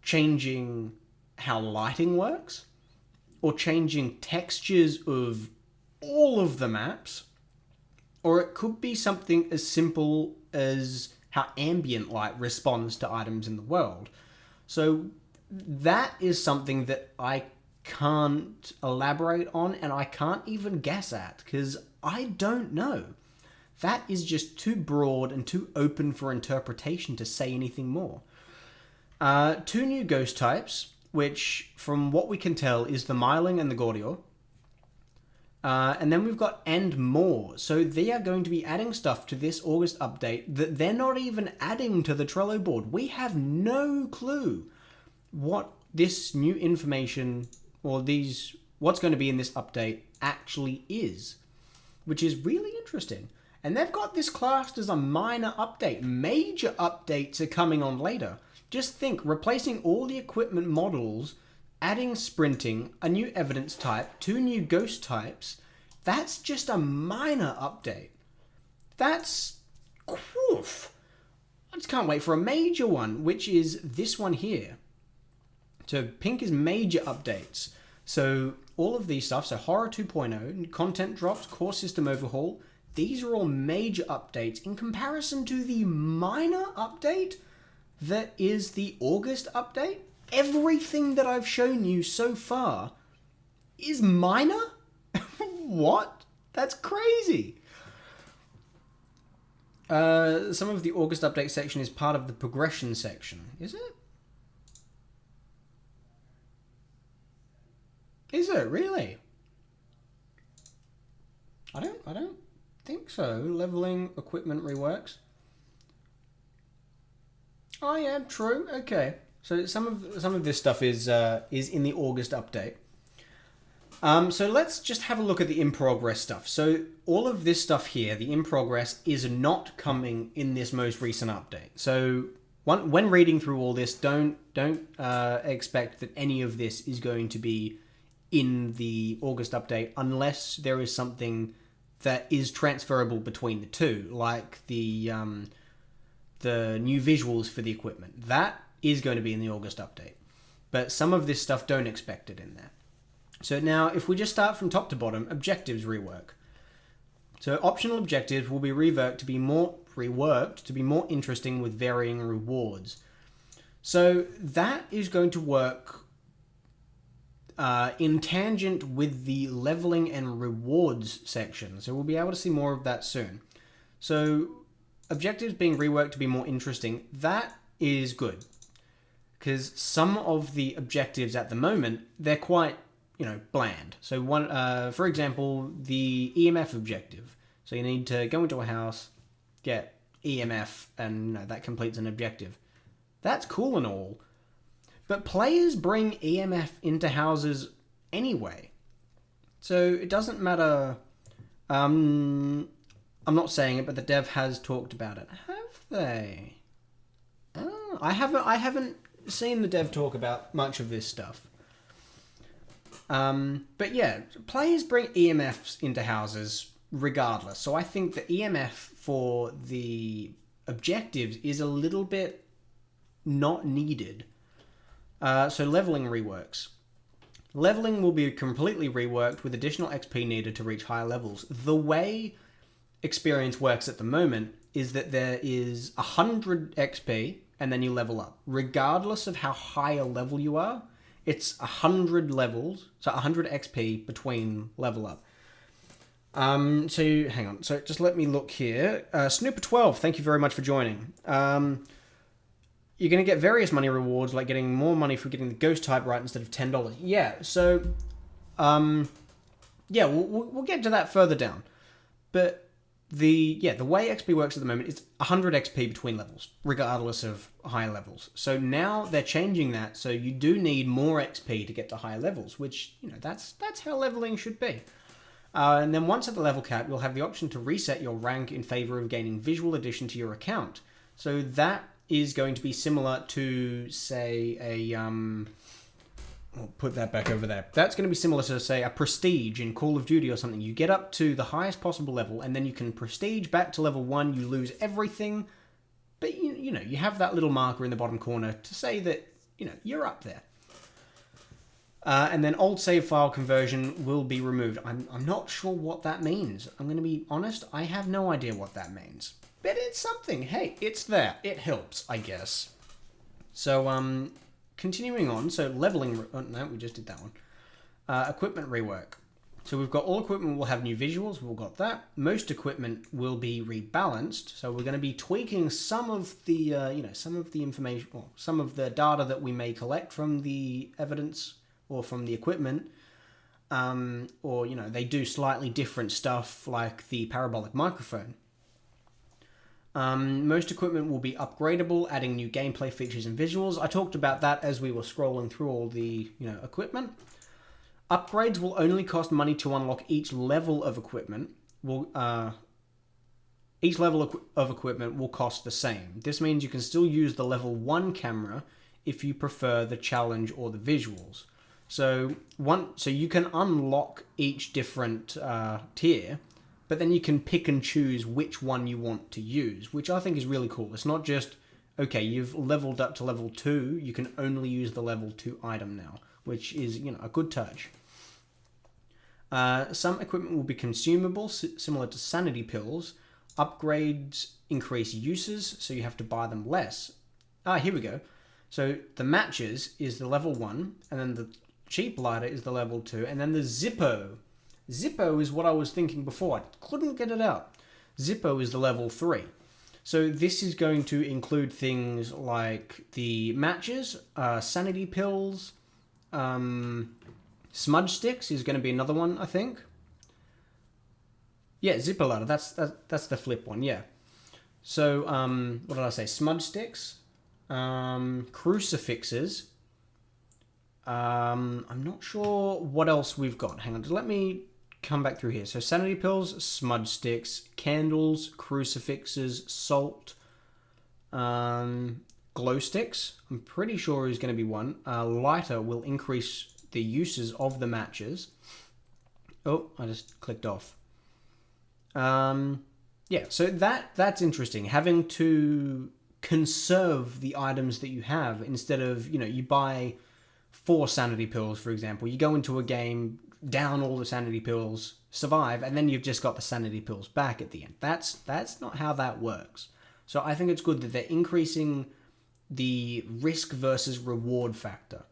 changing how lighting works, or changing textures of all of the maps, or it could be something as simple as how ambient light responds to items in the world. So that is something that I can't elaborate on, and I can't even guess at, because I don't know. That is just too broad and too open for interpretation to say anything more. 2 new ghost types, which, from what we can tell, is the Myling and the Gordior. And then we've got and more. So they are going to be adding stuff to this August update that they're not even adding to the Trello board. We have no clue what this new information or what's going to be in this update actually is, which is really interesting. And they've got this classed as a minor update. Major updates are coming on later. Just think, replacing all the equipment models, adding sprinting, a new evidence type, 2 new ghost types, that's just a minor update. That's... Oof. I just can't wait for a major one, which is this one here. So pink is major updates. So all of these stuff, so Horror 2.0, content drops, core system overhaul, these are all major updates in comparison to the minor update that is the August update. Everything that I've shown you so far is minor? What? That's crazy. Some of the August update section is part of the progression section. Is it? Is it really? I don't think so. Leveling, equipment reworks. Oh yeah, true. Okay. So some of this stuff is in the August update. So let's just have a look at the in progress stuff. So all of this stuff here, the in progress, is not coming in this most recent update. So when reading through all this, don't expect that any of this is going to be in the August update unless there is something that is transferable between the two, like the new visuals for the equipment. That is going to be in the August update. But some of this stuff, don't expect it in there. So now, if we just start from top to bottom, objectives rework. So optional objectives will be reworked to be more interesting with varying rewards. So that is going to work in tangent with the leveling and rewards section. So we'll be able to see more of that soon. So objectives being reworked to be more interesting, that is good. Because some of the objectives at the moment, they're quite, bland. So one, for example, the EMF objective. So you need to go into a house, get EMF, and that completes an objective. That's cool and all. But players bring EMF into houses anyway. So it doesn't matter. I'm not saying it, but the dev has talked about it. Have they? Oh, I haven't seen the dev talk about much of this stuff. But yeah, players bring EMFs into houses regardless. So I think the EMF for the objectives is a little bit not needed. So leveling reworks. Leveling will be completely reworked with additional XP needed to reach higher levels. The way experience works at the moment is that there is 100 XP and then you level up. Regardless of how high a level you are, it's 100 levels, so 100 XP between level up. So hang on, so just let me look here. Snooper12, thank you very much for joining. You're going to get various money rewards, like getting more money for getting the ghost type right instead of $10. Yeah, so, yeah, we'll get to that further down. But the way XP works at the moment is 100 XP between levels, regardless of higher levels. So now they're changing that, so you do need more XP to get to higher levels, which, that's how leveling should be. And then once at the level cap, you'll have the option to reset your rank in favor of gaining visual addition to your account. So that is going to be similar to, say, I'll put that back over there. That's going to be similar to, say, a prestige in Call of Duty or something. You get up to the highest possible level, and then you can prestige back to level 1. You lose everything, but you have that little marker in the bottom corner to say that you're up there. And then old save file conversion will be removed. I'm not sure what that means. I'm going to be honest. I have no idea what that means. But it's something. Hey, it's there. It helps, I guess. So, continuing on. So, leveling... Oh, no, we just did that one. Equipment rework. So we've got all equipment will have new visuals. We've got that. Most equipment will be rebalanced. So we're going to be tweaking some of the, some of the information, or some of the data that we may collect from the evidence or from the equipment. Or, they do slightly different stuff like the parabolic microphone. Most equipment will be upgradable, adding new gameplay features and visuals. I talked about that as we were scrolling through all the, equipment. Upgrades will only cost money to unlock each level of equipment. Each level of equipment will cost the same. This means you can still use the level 1 camera if you prefer the challenge or the visuals. So you can unlock each different tier, but then you can pick and choose which one you want to use, which I think is really cool. It's not just, okay, you've leveled up to level 2, you can only use the level 2 item now, which is, a good touch. Some equipment will be consumable, similar to sanity pills. Upgrades increase uses, so you have to buy them less. Here we go. So the matches is the level 1, and then the cheap lighter is the level 2, and then the Zippo. Zippo is what I was thinking before. I couldn't get it out. Zippo is the level 3. So this is going to include things like the matches, sanity pills, smudge sticks is going to be another one, I think. Yeah, Zippo lighter. That's the flip one. Yeah. So what did I say? Smudge sticks, crucifixes. I'm not sure what else we've got. Hang on, let me come back through here. So sanity pills, smudge sticks, candles, crucifixes, salt, glow sticks. I'm pretty sure is going to be one. Lighter will increase the uses of the matches. Oh, I just clicked off. Yeah, so that's interesting. Having to conserve the items that you have instead of, you buy 4 sanity pills, for example. You go into a game, down all the sanity pills, survive, and then you've just got the sanity pills back at the end. That's not how that works. So I think it's good that they're increasing the risk versus reward factor.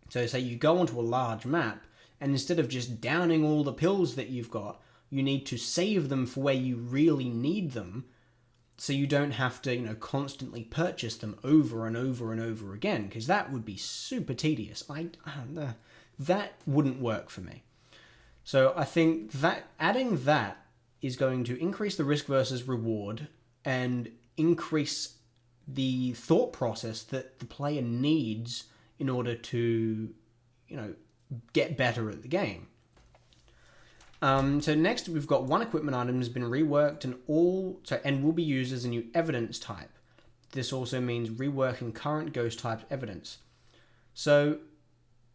So say you go onto a large map, and instead of just downing all the pills that you've got, you need to save them for where you really need them, so you don't have to, constantly purchase them over and over and over again, because that would be super tedious. That wouldn't work for me. So I think that adding that is going to increase the risk versus reward and increase the thought process that the player needs in order to, get better at the game. So next we've got one equipment item has been reworked and will be used as a new evidence type. This also means reworking current ghost type evidence. So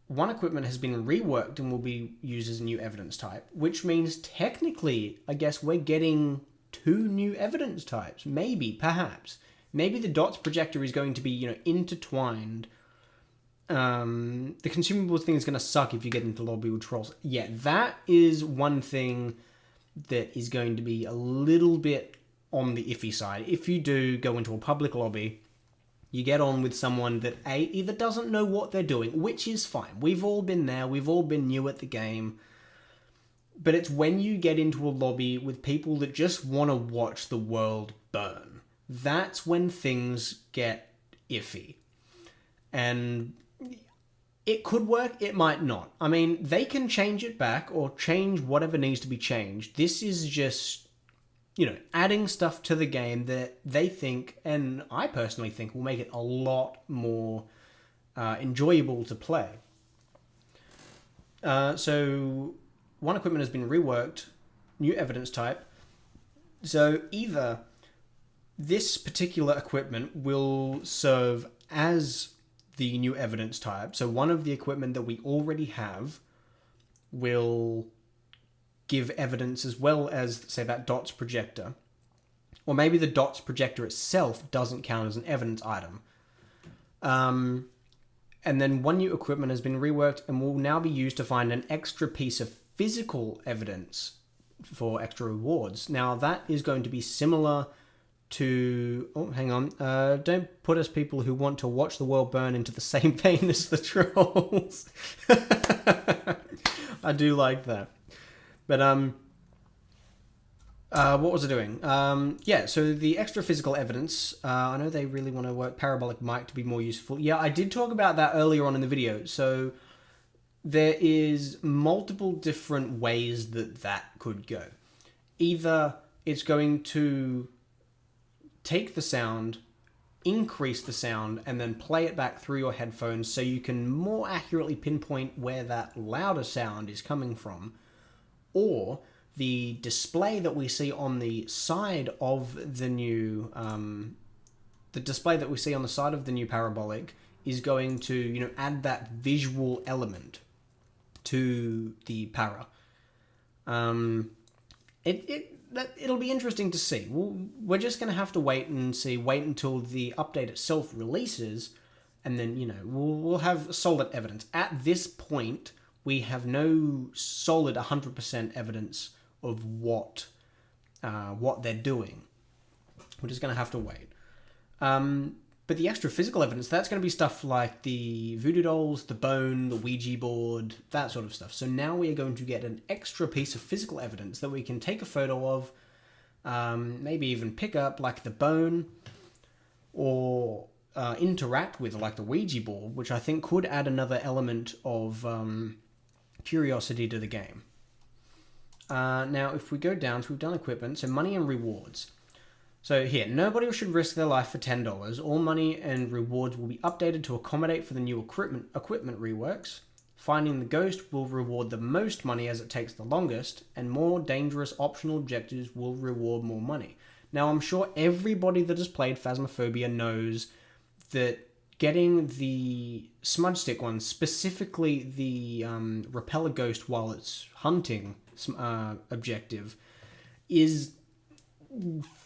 one equipment has been reworked and will be used as a new evidence type, which means technically, I guess we're getting 2 new evidence types. Maybe, perhaps. Maybe the dots projector is going to be, intertwined. The consumables thing is going to suck if you get into lobby with trolls. Yeah, that is one thing that is going to be a little bit on the iffy side. If you do go into a public lobby, you get on with someone that either doesn't know what they're doing, which is fine. We've all been there. We've all been new at the game. But it's when you get into a lobby with people that just want to watch the world burn. That's when things get iffy. And it could work, it might not. I mean, they can change it back or change whatever needs to be changed. This is just, adding stuff to the game that they think, and I personally think, will make it a lot more enjoyable to play. So, one equipment has been reworked, new evidence type. So, either this particular equipment will serve as the new evidence type. So one of the equipment that we already have will give evidence as well as, say, that dots projector. Or maybe the dots projector itself doesn't count as an evidence item. And then one new equipment has been reworked and will now be used to find an extra piece of physical evidence for extra rewards. Now that is going to be similar to... Oh, hang on. Don't put us people who want to watch the world burn into the same vein as the trolls. I do like that. But what was I doing? Yeah, so the extra physical evidence, I know they really want to work parabolic mic to be more useful. Yeah, I did talk about that earlier on in the video. So there is multiple different ways that could go. Either it's going to take the sound, increase the sound, and then play it back through your headphones so you can more accurately pinpoint where that louder sound is coming from. Or the display that we see on the side of the new parabolic is going to, add that visual element to the para. It'll be interesting to see. We're just going to have to wait until the update itself releases, and then, we'll have solid evidence. At this point, we have no solid 100% evidence of what they're doing. We're just going to have to wait. But the extra physical evidence, that's going to be stuff like the voodoo dolls, the bone, the Ouija board, that sort of stuff. So now we are going to get an extra piece of physical evidence that we can take a photo of, maybe even pick up, like the bone, or interact with, like the Ouija board, which I think could add another element of curiosity to the game. Now, if we go down, so we've done equipment, so money and rewards. So here, nobody should risk their life for $10. All money and rewards will be updated to accommodate for the new equipment reworks. Finding the ghost will reward the most money as it takes the longest, and more dangerous optional objectives will reward more money. Now, I'm sure everybody that has played Phasmophobia knows that getting the smudge stick one, specifically the repel a ghost while it's hunting objective, is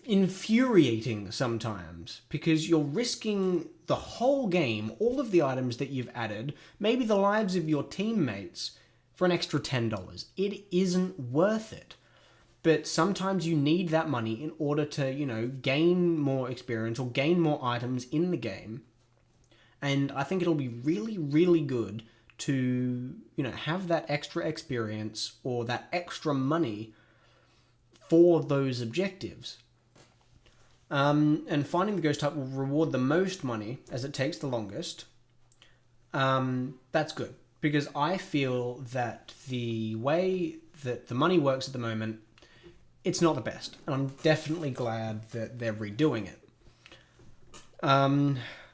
infuriating sometimes, because you're risking the whole game, all of the items that you've added, maybe the lives of your teammates, for an extra $10. It isn't worth it. But sometimes you need that money in order to, gain more experience or gain more items in the game. And I think it'll be really, really good to, have that extra experience or that extra money for those objectives. And finding the ghost type will reward the most money as it takes the longest. That's good, because I feel that the way that the money works at the moment, it's not the best. And I'm definitely glad that they're redoing it.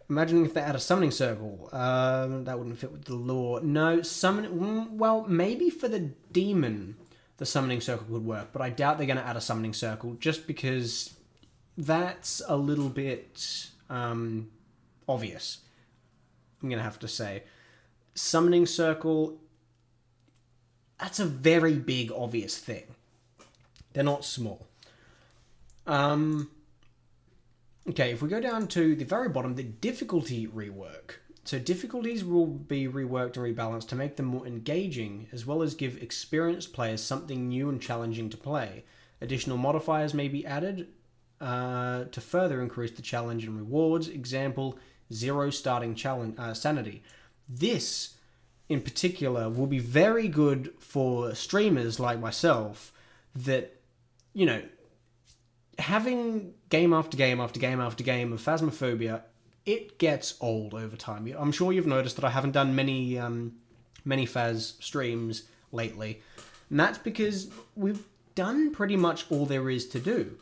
Imagining if they add a summoning circle, that wouldn't fit with the lore. No, well, maybe for the demon, the summoning circle would work, but I doubt they're going to add a summoning circle, just because that's a little bit obvious, I'm going to have to say. Summoning circle, that's a very big, obvious thing. They're not small. Okay, if we go down to the very bottom, the difficulty rework. So difficulties will be reworked and rebalanced to make them more engaging, as well as give experienced players something new and challenging to play. Additional modifiers may be added to further increase the challenge and rewards. Example, 0 starting challenge sanity. This, in particular, will be very good for streamers like myself that, having game after game after game after game of Phasmophobia, it gets old over time. I'm sure you've noticed that I haven't done many Phas streams lately, and that's because we've done pretty much all there is to do.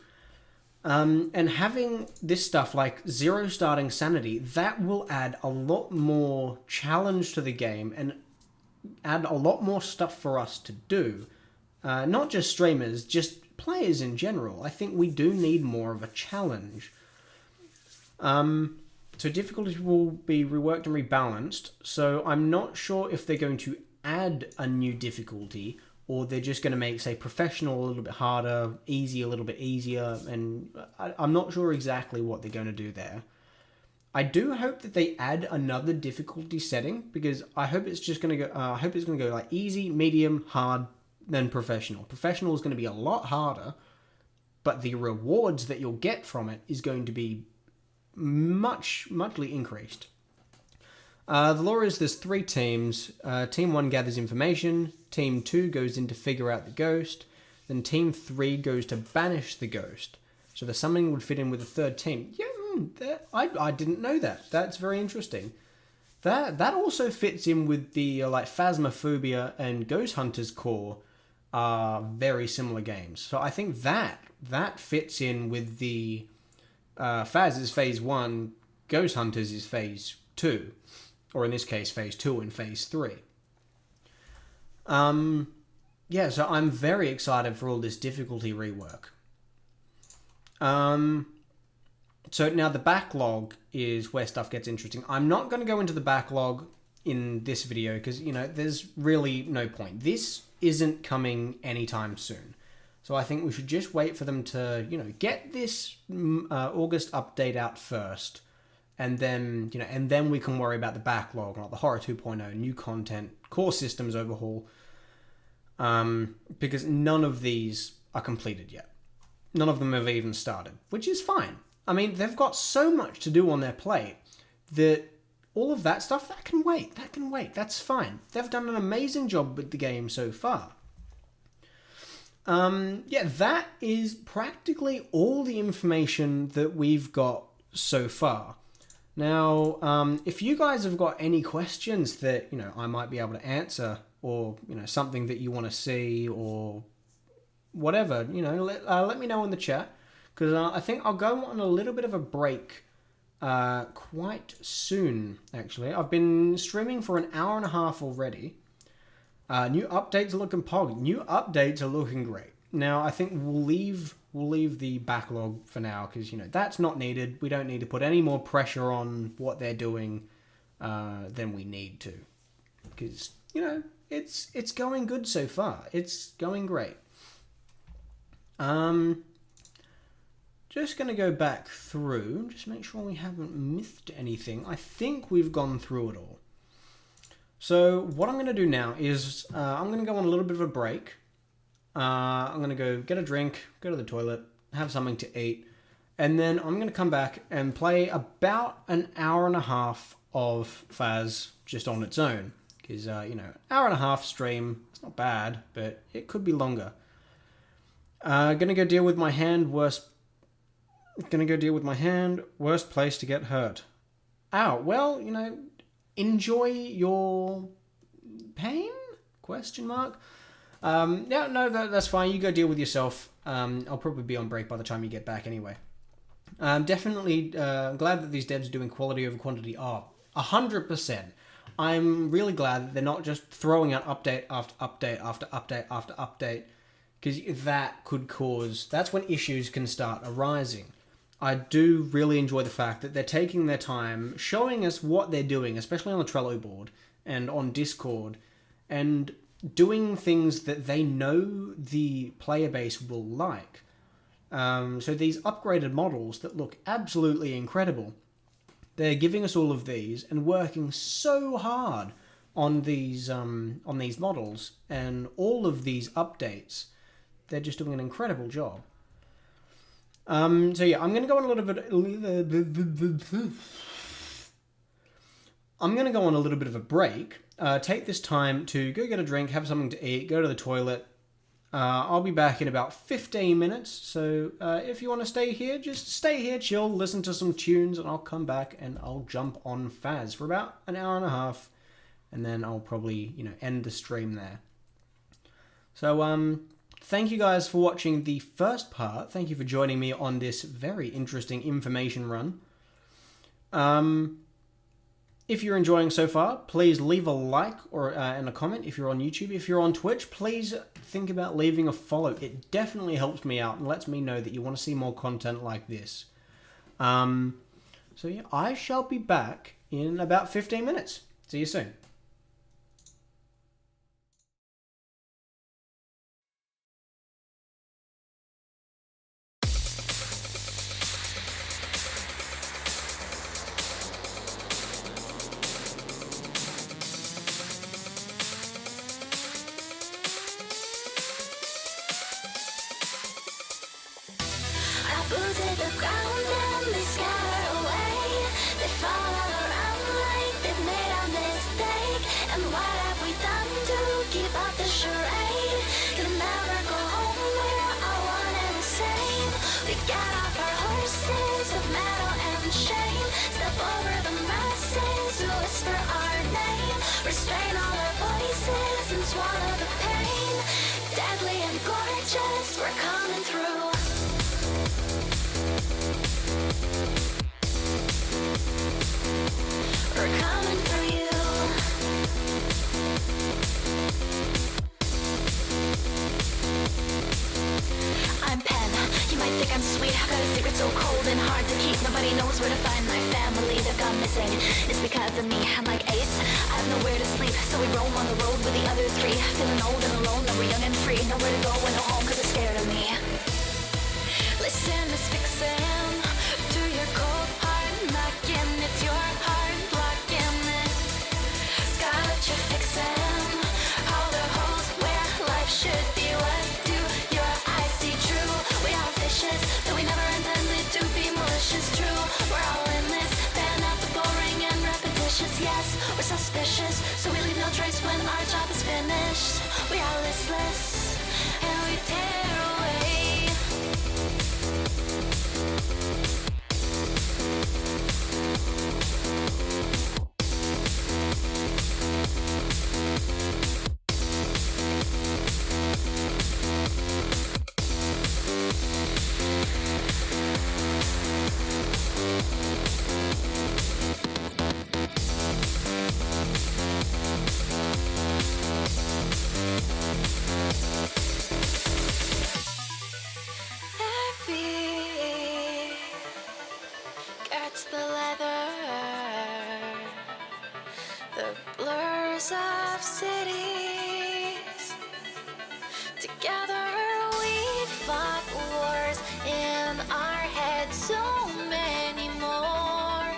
And having this stuff like 0 starting sanity, that will add a lot more challenge to the game and add a lot more stuff for us to do. Not just streamers, just players in general. I think we do need more of a challenge. So difficulties will be reworked and rebalanced. So I'm not sure if they're going to add a new difficulty, or they're just going to make, say, professional a little bit harder, easy a little bit easier, and I'm not sure exactly what they're going to do there. I do hope that they add another difficulty setting, because I hope it's just going to go. I hope it's going to go like easy, medium, hard, then professional. Professional is going to be a lot harder, but the rewards that you'll get from it is going to be muchly increased. The lore is there's 3 teams. Team 1 gathers information. Team 2 goes in to figure out the ghost. Then Team 3 goes to banish the ghost. So the summoning would fit in with the 3rd team. Yeah, I didn't know that. That's very interesting. That also fits in with the like Phasmophobia and Ghost Hunters core are very similar games. So I think that fits in with the Phas is phase 1, Ghost Hunters is phase 2, or in this case phase 2 and phase 3. Yeah, so I'm very excited for all this difficulty rework. So now the backlog is where stuff gets interesting. I'm not going to go into the backlog in this video because, you know, there's really no point. This isn't coming anytime soon. So I think we should just wait for them to, you know, get this August update out first. And then, you know, and then we can worry about the backlog, like the Horror 2.0, new content, core systems overhaul. Because none of these are completed yet. None of them have even started, which is fine. I mean, they've got so much to do on their plate that all of that stuff, that can wait. That can wait. That's fine. They've done an amazing job with the game so far. Yeah, that is practically all the information that we've got so far. Now, if you guys have got any questions that, you know, I might be able to answer, or, you know, something that you want to see, or whatever, you know, let me know in the chat. Because I think I'll go on a little bit of a break quite soon, actually. I've been streaming for an hour and a half already. New updates are looking pog. New updates are looking great. Now, I think we'll leave the backlog for now, because, you know, that's not needed. We don't need to put any more pressure on what they're doing than we need to. Because, you know, it's going good so far. It's going great. Just going to go back through, just make sure we haven't missed anything. I think we've gone through it all. So what I'm going to do now is I'm going to go on a little bit of a break. I'm going to go get a drink, go to the toilet, have something to eat, and then I'm going to come back and play about an hour and a half of Phas just on its own. Because, you know, hour and a half stream, it's not bad, but it could be longer. Gonna go deal with my hand, worst place to get hurt. Ow, well, you know, enjoy your pain? Question mark. Yeah, no, that's fine. You go deal with yourself. I'll probably be on break by the time you get back anyway. Definitely glad that these devs are doing quality over quantity. 100%. I'm really glad that they're not just throwing out update after update after update after update, because that's when issues can start arising. I do really enjoy the fact that they're taking their time, showing us what they're doing, especially on the Trello board and on Discord, and doing things that they know the player base will like. So these upgraded models that look absolutely incredible, they're giving us all of these and working so hard on these models and all of these updates. They're just doing an incredible job. So yeah, I'm gonna go on a little bit. I'm gonna go on a little bit of a break. Take this time to go get a drink, have something to eat, go to the toilet. I'll be back in about 15 minutes. So if you want to stay here, just stay here, chill, listen to some tunes, and I'll come back and I'll jump on Phas for about an hour and a half, and then I'll probably, you know, end the stream there. So thank you guys for watching the first part. Thank you for joining me on this very interesting information run. If you're enjoying so far, please leave a like or and a comment if you're on YouTube. If you're on Twitch, please think about leaving a follow. It definitely helps me out and lets me know that you want to see more content like this. So yeah, I shall be back in about 15 minutes. See you soon. Boots hit the ground and they scatter away. They fall all around like they've made out We get off our horses of metal and shame. Step over the masses who whisper our name. Restrain all our voices and swallow the pain. Deadly and gorgeous, we're coming through. We're coming for you. I'm Pen, you might think I'm sweet. I've got a secret so cold and hard to keep. Nobody knows where to find my family. They've gone missing, it's because of me. I'm like Ace, I have nowhere to sleep. So we roam on the road with the other three. Feeling old and alone, but we're young and free. Nowhere to go and no home cause they're scared of me. Listen, it's fixing to your cold heart knocking. It's your heart blocking it. Got you fixing all the holes where life should be. What do your eyes see true? We are vicious, though we never intended to be malicious. True, we're all in this. Fan out the boring and repetitious. Yes, we're suspicious, so we leave no trace when our job is finished. We are listless, and we tear away. Heavy gets the leather, the blurs of cities. Together we fought wars in our heads, so many more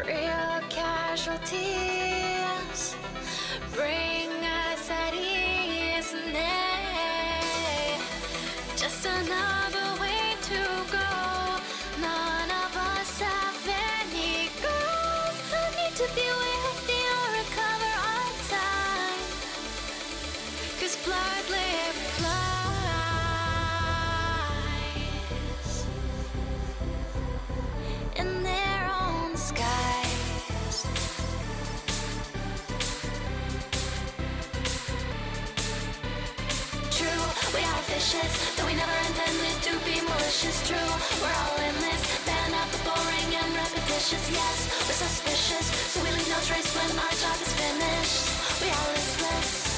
real casualties. Bring us at ease, nay, just another way to go. None of us have any goals. I need to be with you, recover on time. Cause blood live flies in their own skies. True, we are vicious, though we never intended to be malicious. True, we're all in this. Ban out the boring and repetitious. Yes, we're suspicious, so we leave no trace when our job is finished. We are listless,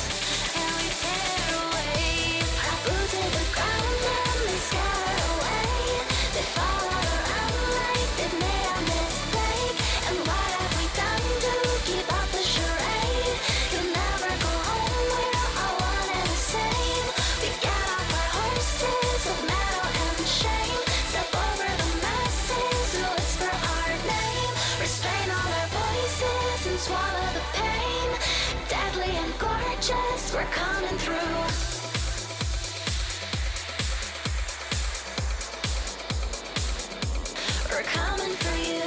and we tear away. Our boots hit the ground and they scatter away. They fall all around like they've made a mistake. And what have we done to keep up the charade? You'll never go home, we're all one and the same. We get off our horses of metal and shame. Step over the masses who whisper our name. Restrain all our voices and swallow the pain. Deadly and gorgeous, we're coming through. We're coming for you.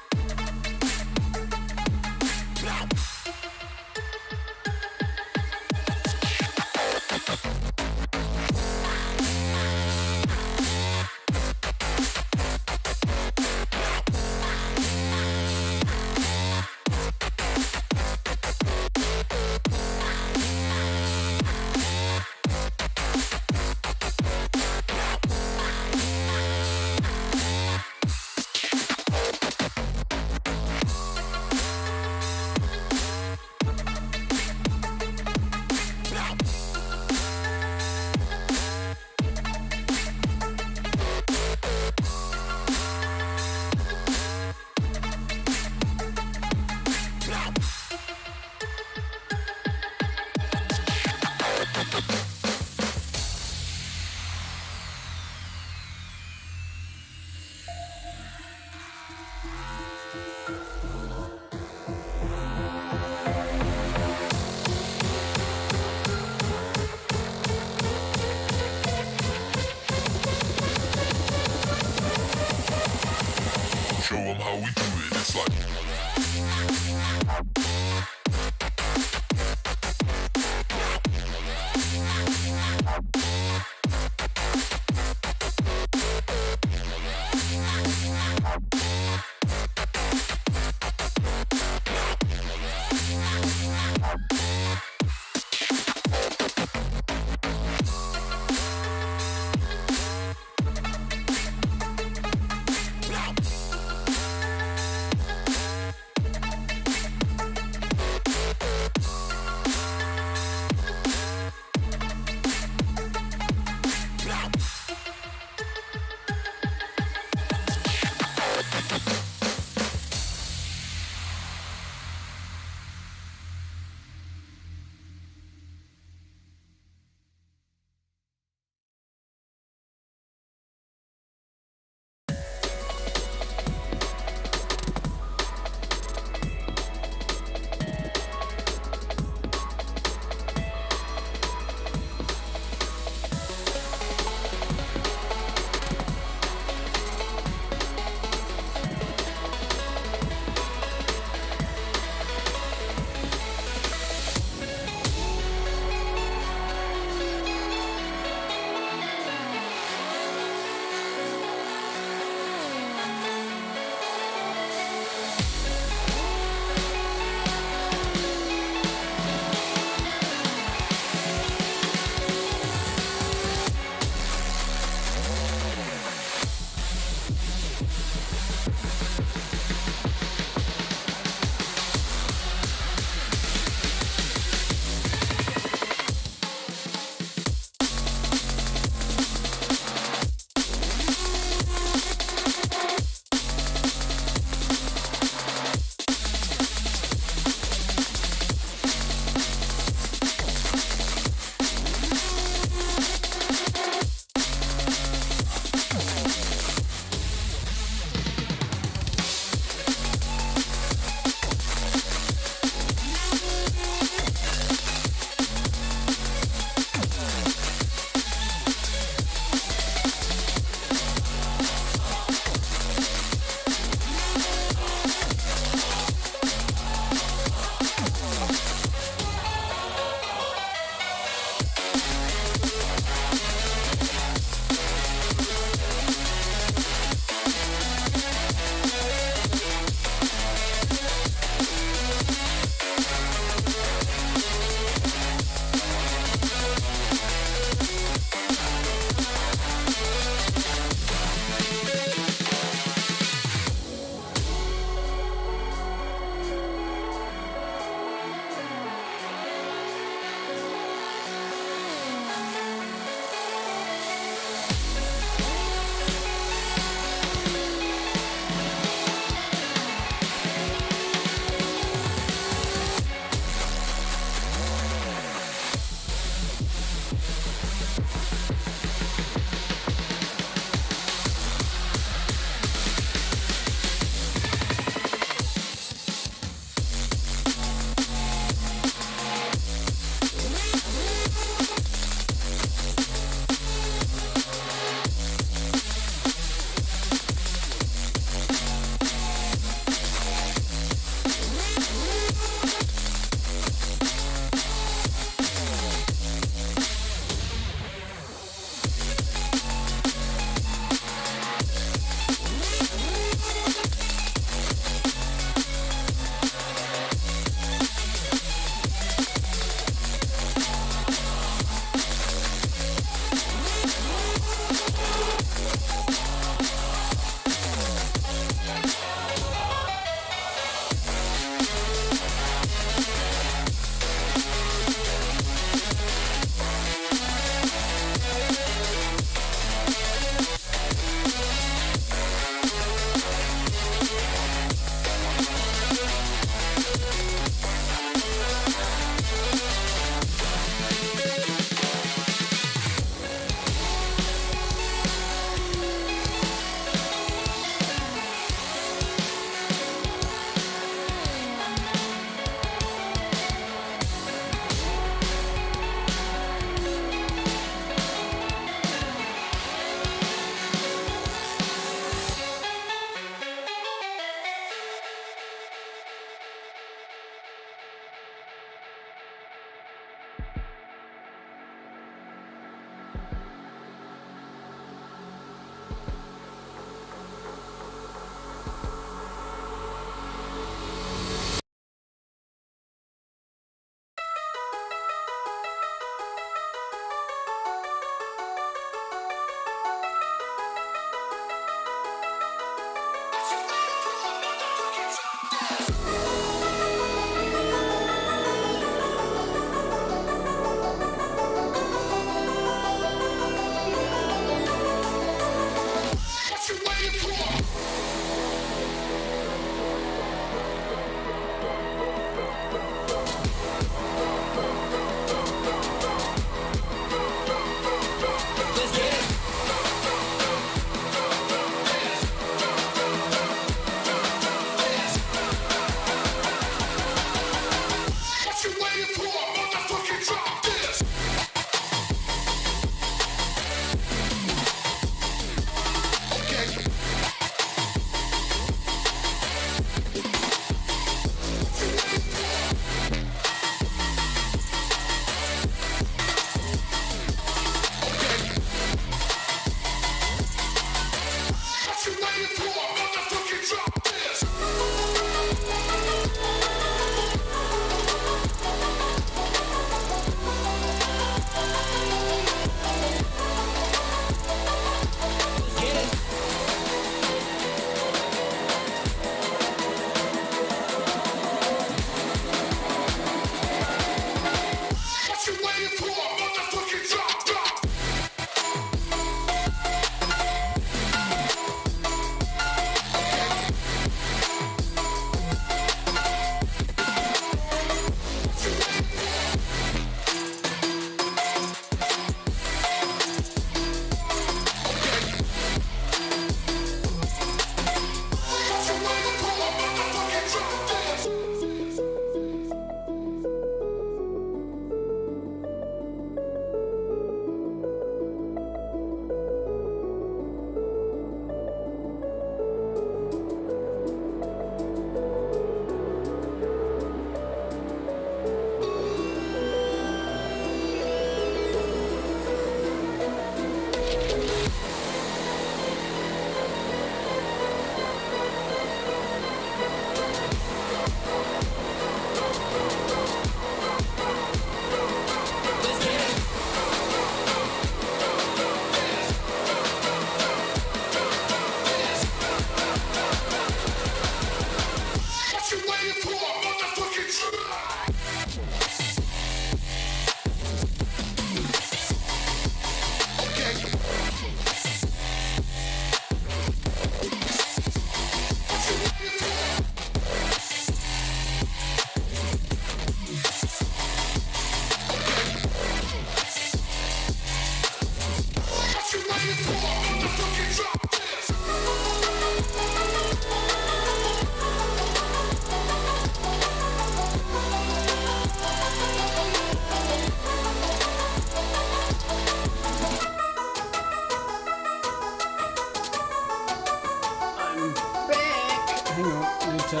I'm back. Hang on, I need to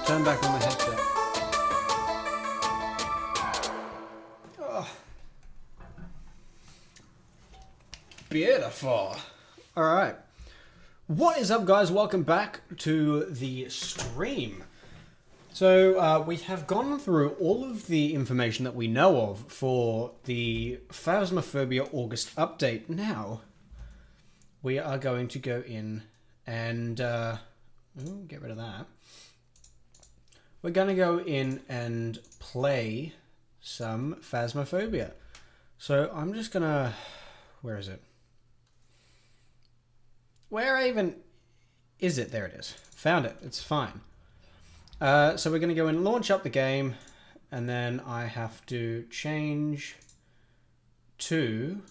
turn back on the headset. Oh. Beautiful. All right. What is up, guys? Welcome back to the stream. So we have gone through all of the information that we know of for the Phasmophobia August update. Now, we are going to go in and get rid of that. We're going to go in and play some Phasmophobia. So I'm just going to... Where is it? Where even is it? There it is. Found it. It's fine. So we're going to go and launch up the game, and then I have to change to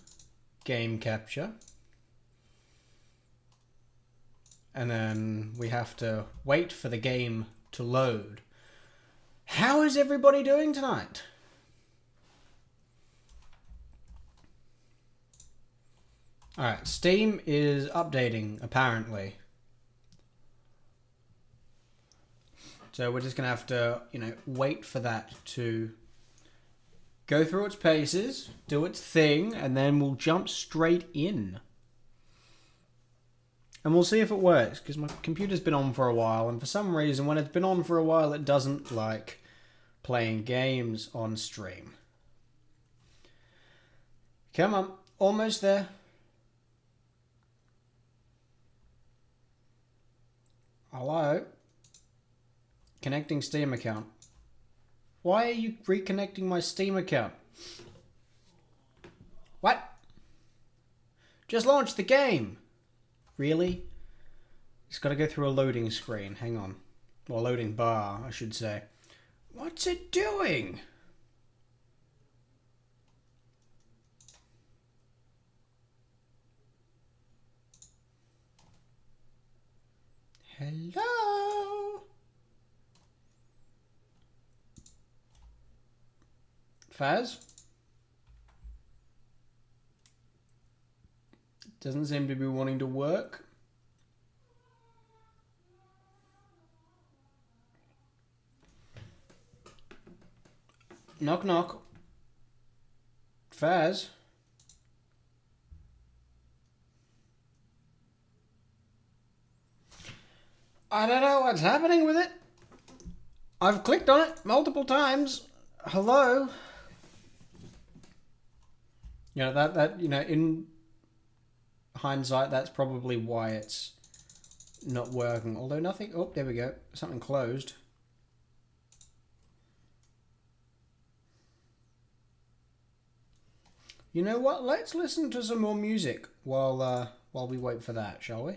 game capture. And then we have to wait for the game to load. How is everybody doing tonight? Alright, Steam is updating, apparently. So we're just going to have to, wait for that to go through its paces, do its thing, and then we'll jump straight in. And we'll see if it works, because my computer's been on for a while, and for some reason, when it's been on for a while, it doesn't like playing games on stream. Come on, almost there. Hello? Connecting Steam account. Why are you reconnecting my Steam account? What? Just launched the game. Really? It's got to go through a loading screen. Hang on. Or loading bar, I should say. What's it doing? Hello? Faz? Doesn't seem to be wanting to work. Knock knock. Faz? I don't know what's happening with it. I've clicked on it multiple times. Hello? In hindsight, that's probably why it's not working. Although nothing... Oh, there we go. Something closed. You know what? Let's listen to some more music while we wait for that, shall we?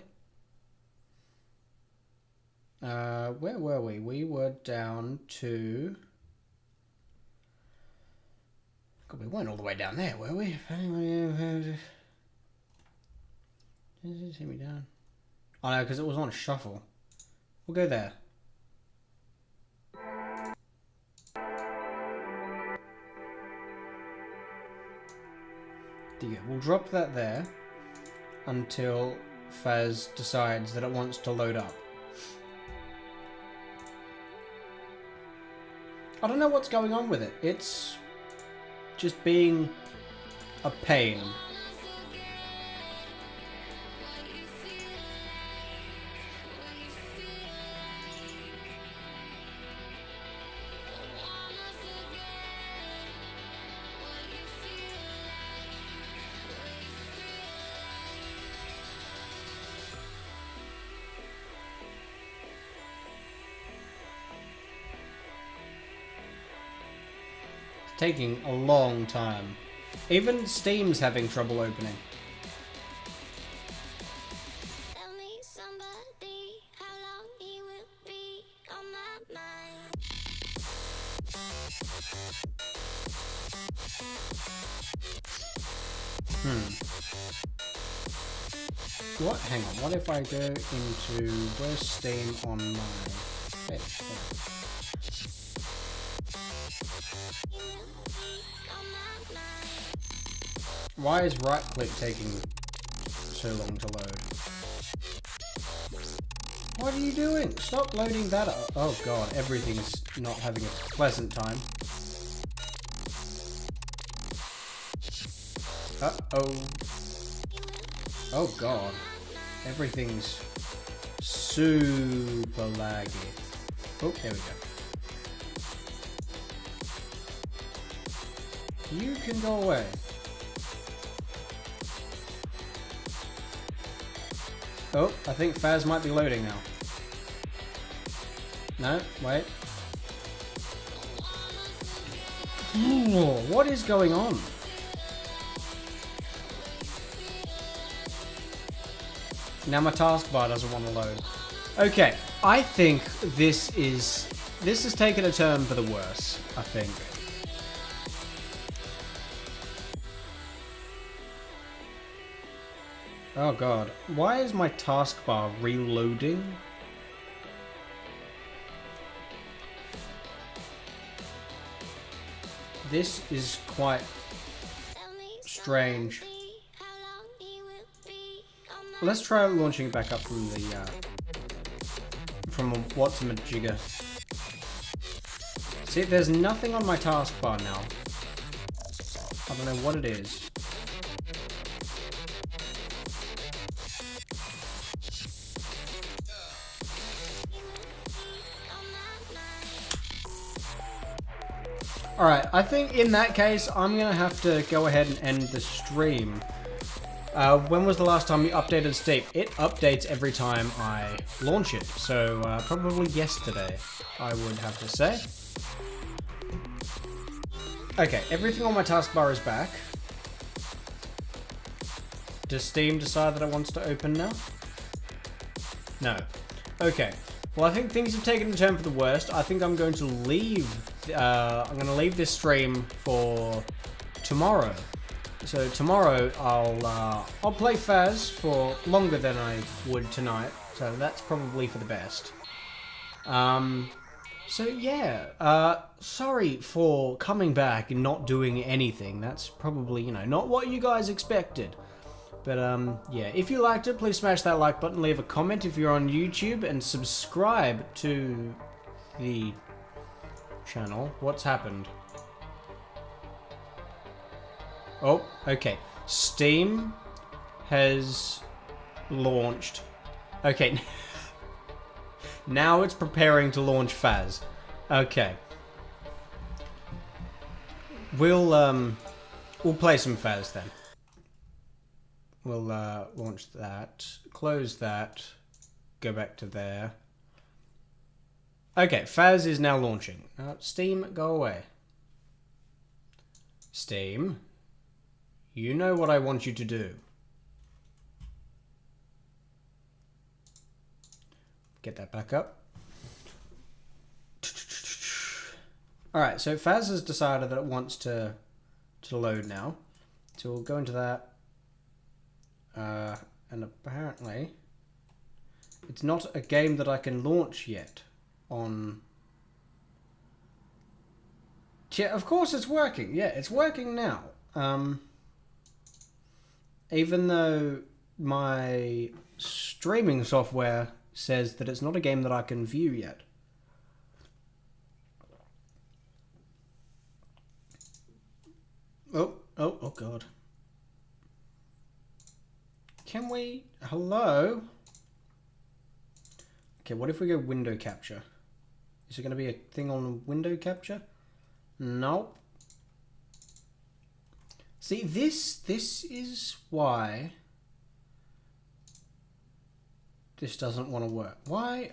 Where were we? We were down to... God, we weren't all the way down there, were we? Did it see me down? Oh no, because it was on shuffle. We'll go there. There you go. We'll drop that there until Faz decides that it wants to load up. I don't know what's going on with it. It's just being a pain. taking a long time. Even Steam's having trouble opening. Tell me somebody how long he will be on my mind. What? Hang on. What if I go into where's Steam on my page? Why is right click taking so long to load? What are you doing? Stop loading that up. Oh god, everything's not having a pleasant time. Uh-oh. Oh god. Everything's super laggy. Oh, there we go. You can go away. Oh, I think Phas might be loading now. No, wait. What is going on? Now my taskbar doesn't want to load. Okay, I think this has taken a turn for the worse, I think. Oh god, why is my taskbar reloading? This is quite strange. Let's try launching it back up from the from what's a majigger. See, there's nothing on my taskbar now. I don't know what it is. Alright, I think in that case, I'm going to have to go ahead and end the stream. When was the last time you updated Steam? It updates every time I launch it, so probably yesterday, I would have to say. Okay, everything on my taskbar is back. Does Steam decide that it wants to open now? No. Okay. Well, I think things have taken a turn for the worst. I think I'm going to leave. I'm going to leave this stream for tomorrow. So tomorrow I'll play Phas for longer than I would tonight. So that's probably for the best. So yeah. Sorry for coming back and not doing anything. That's probably, you know, not what you guys expected. But yeah, if you liked it, please smash that like button, leave a comment if you're on YouTube, and subscribe to the channel. What's happened? Oh, okay. Steam has launched. Okay. Now it's preparing to launch Phas. Okay. We'll play some Phas then. We'll launch that, close that, go back to there. Okay, Phas is now launching. Steam, go away. Steam, you know what I want you to do. Get that back up. Alright, so Phas has decided that it wants to load now. So we'll go into that. And apparently it's not a game that I can launch yet on... Yeah, of course it's working. Yeah, it's working now. Even though my streaming software says that it's not a game that I can view yet. Oh god. Can we... Hello? Okay, what if we go window capture? Is it going to be a thing on window capture? Nope. See, this is why this doesn't want to work. Why?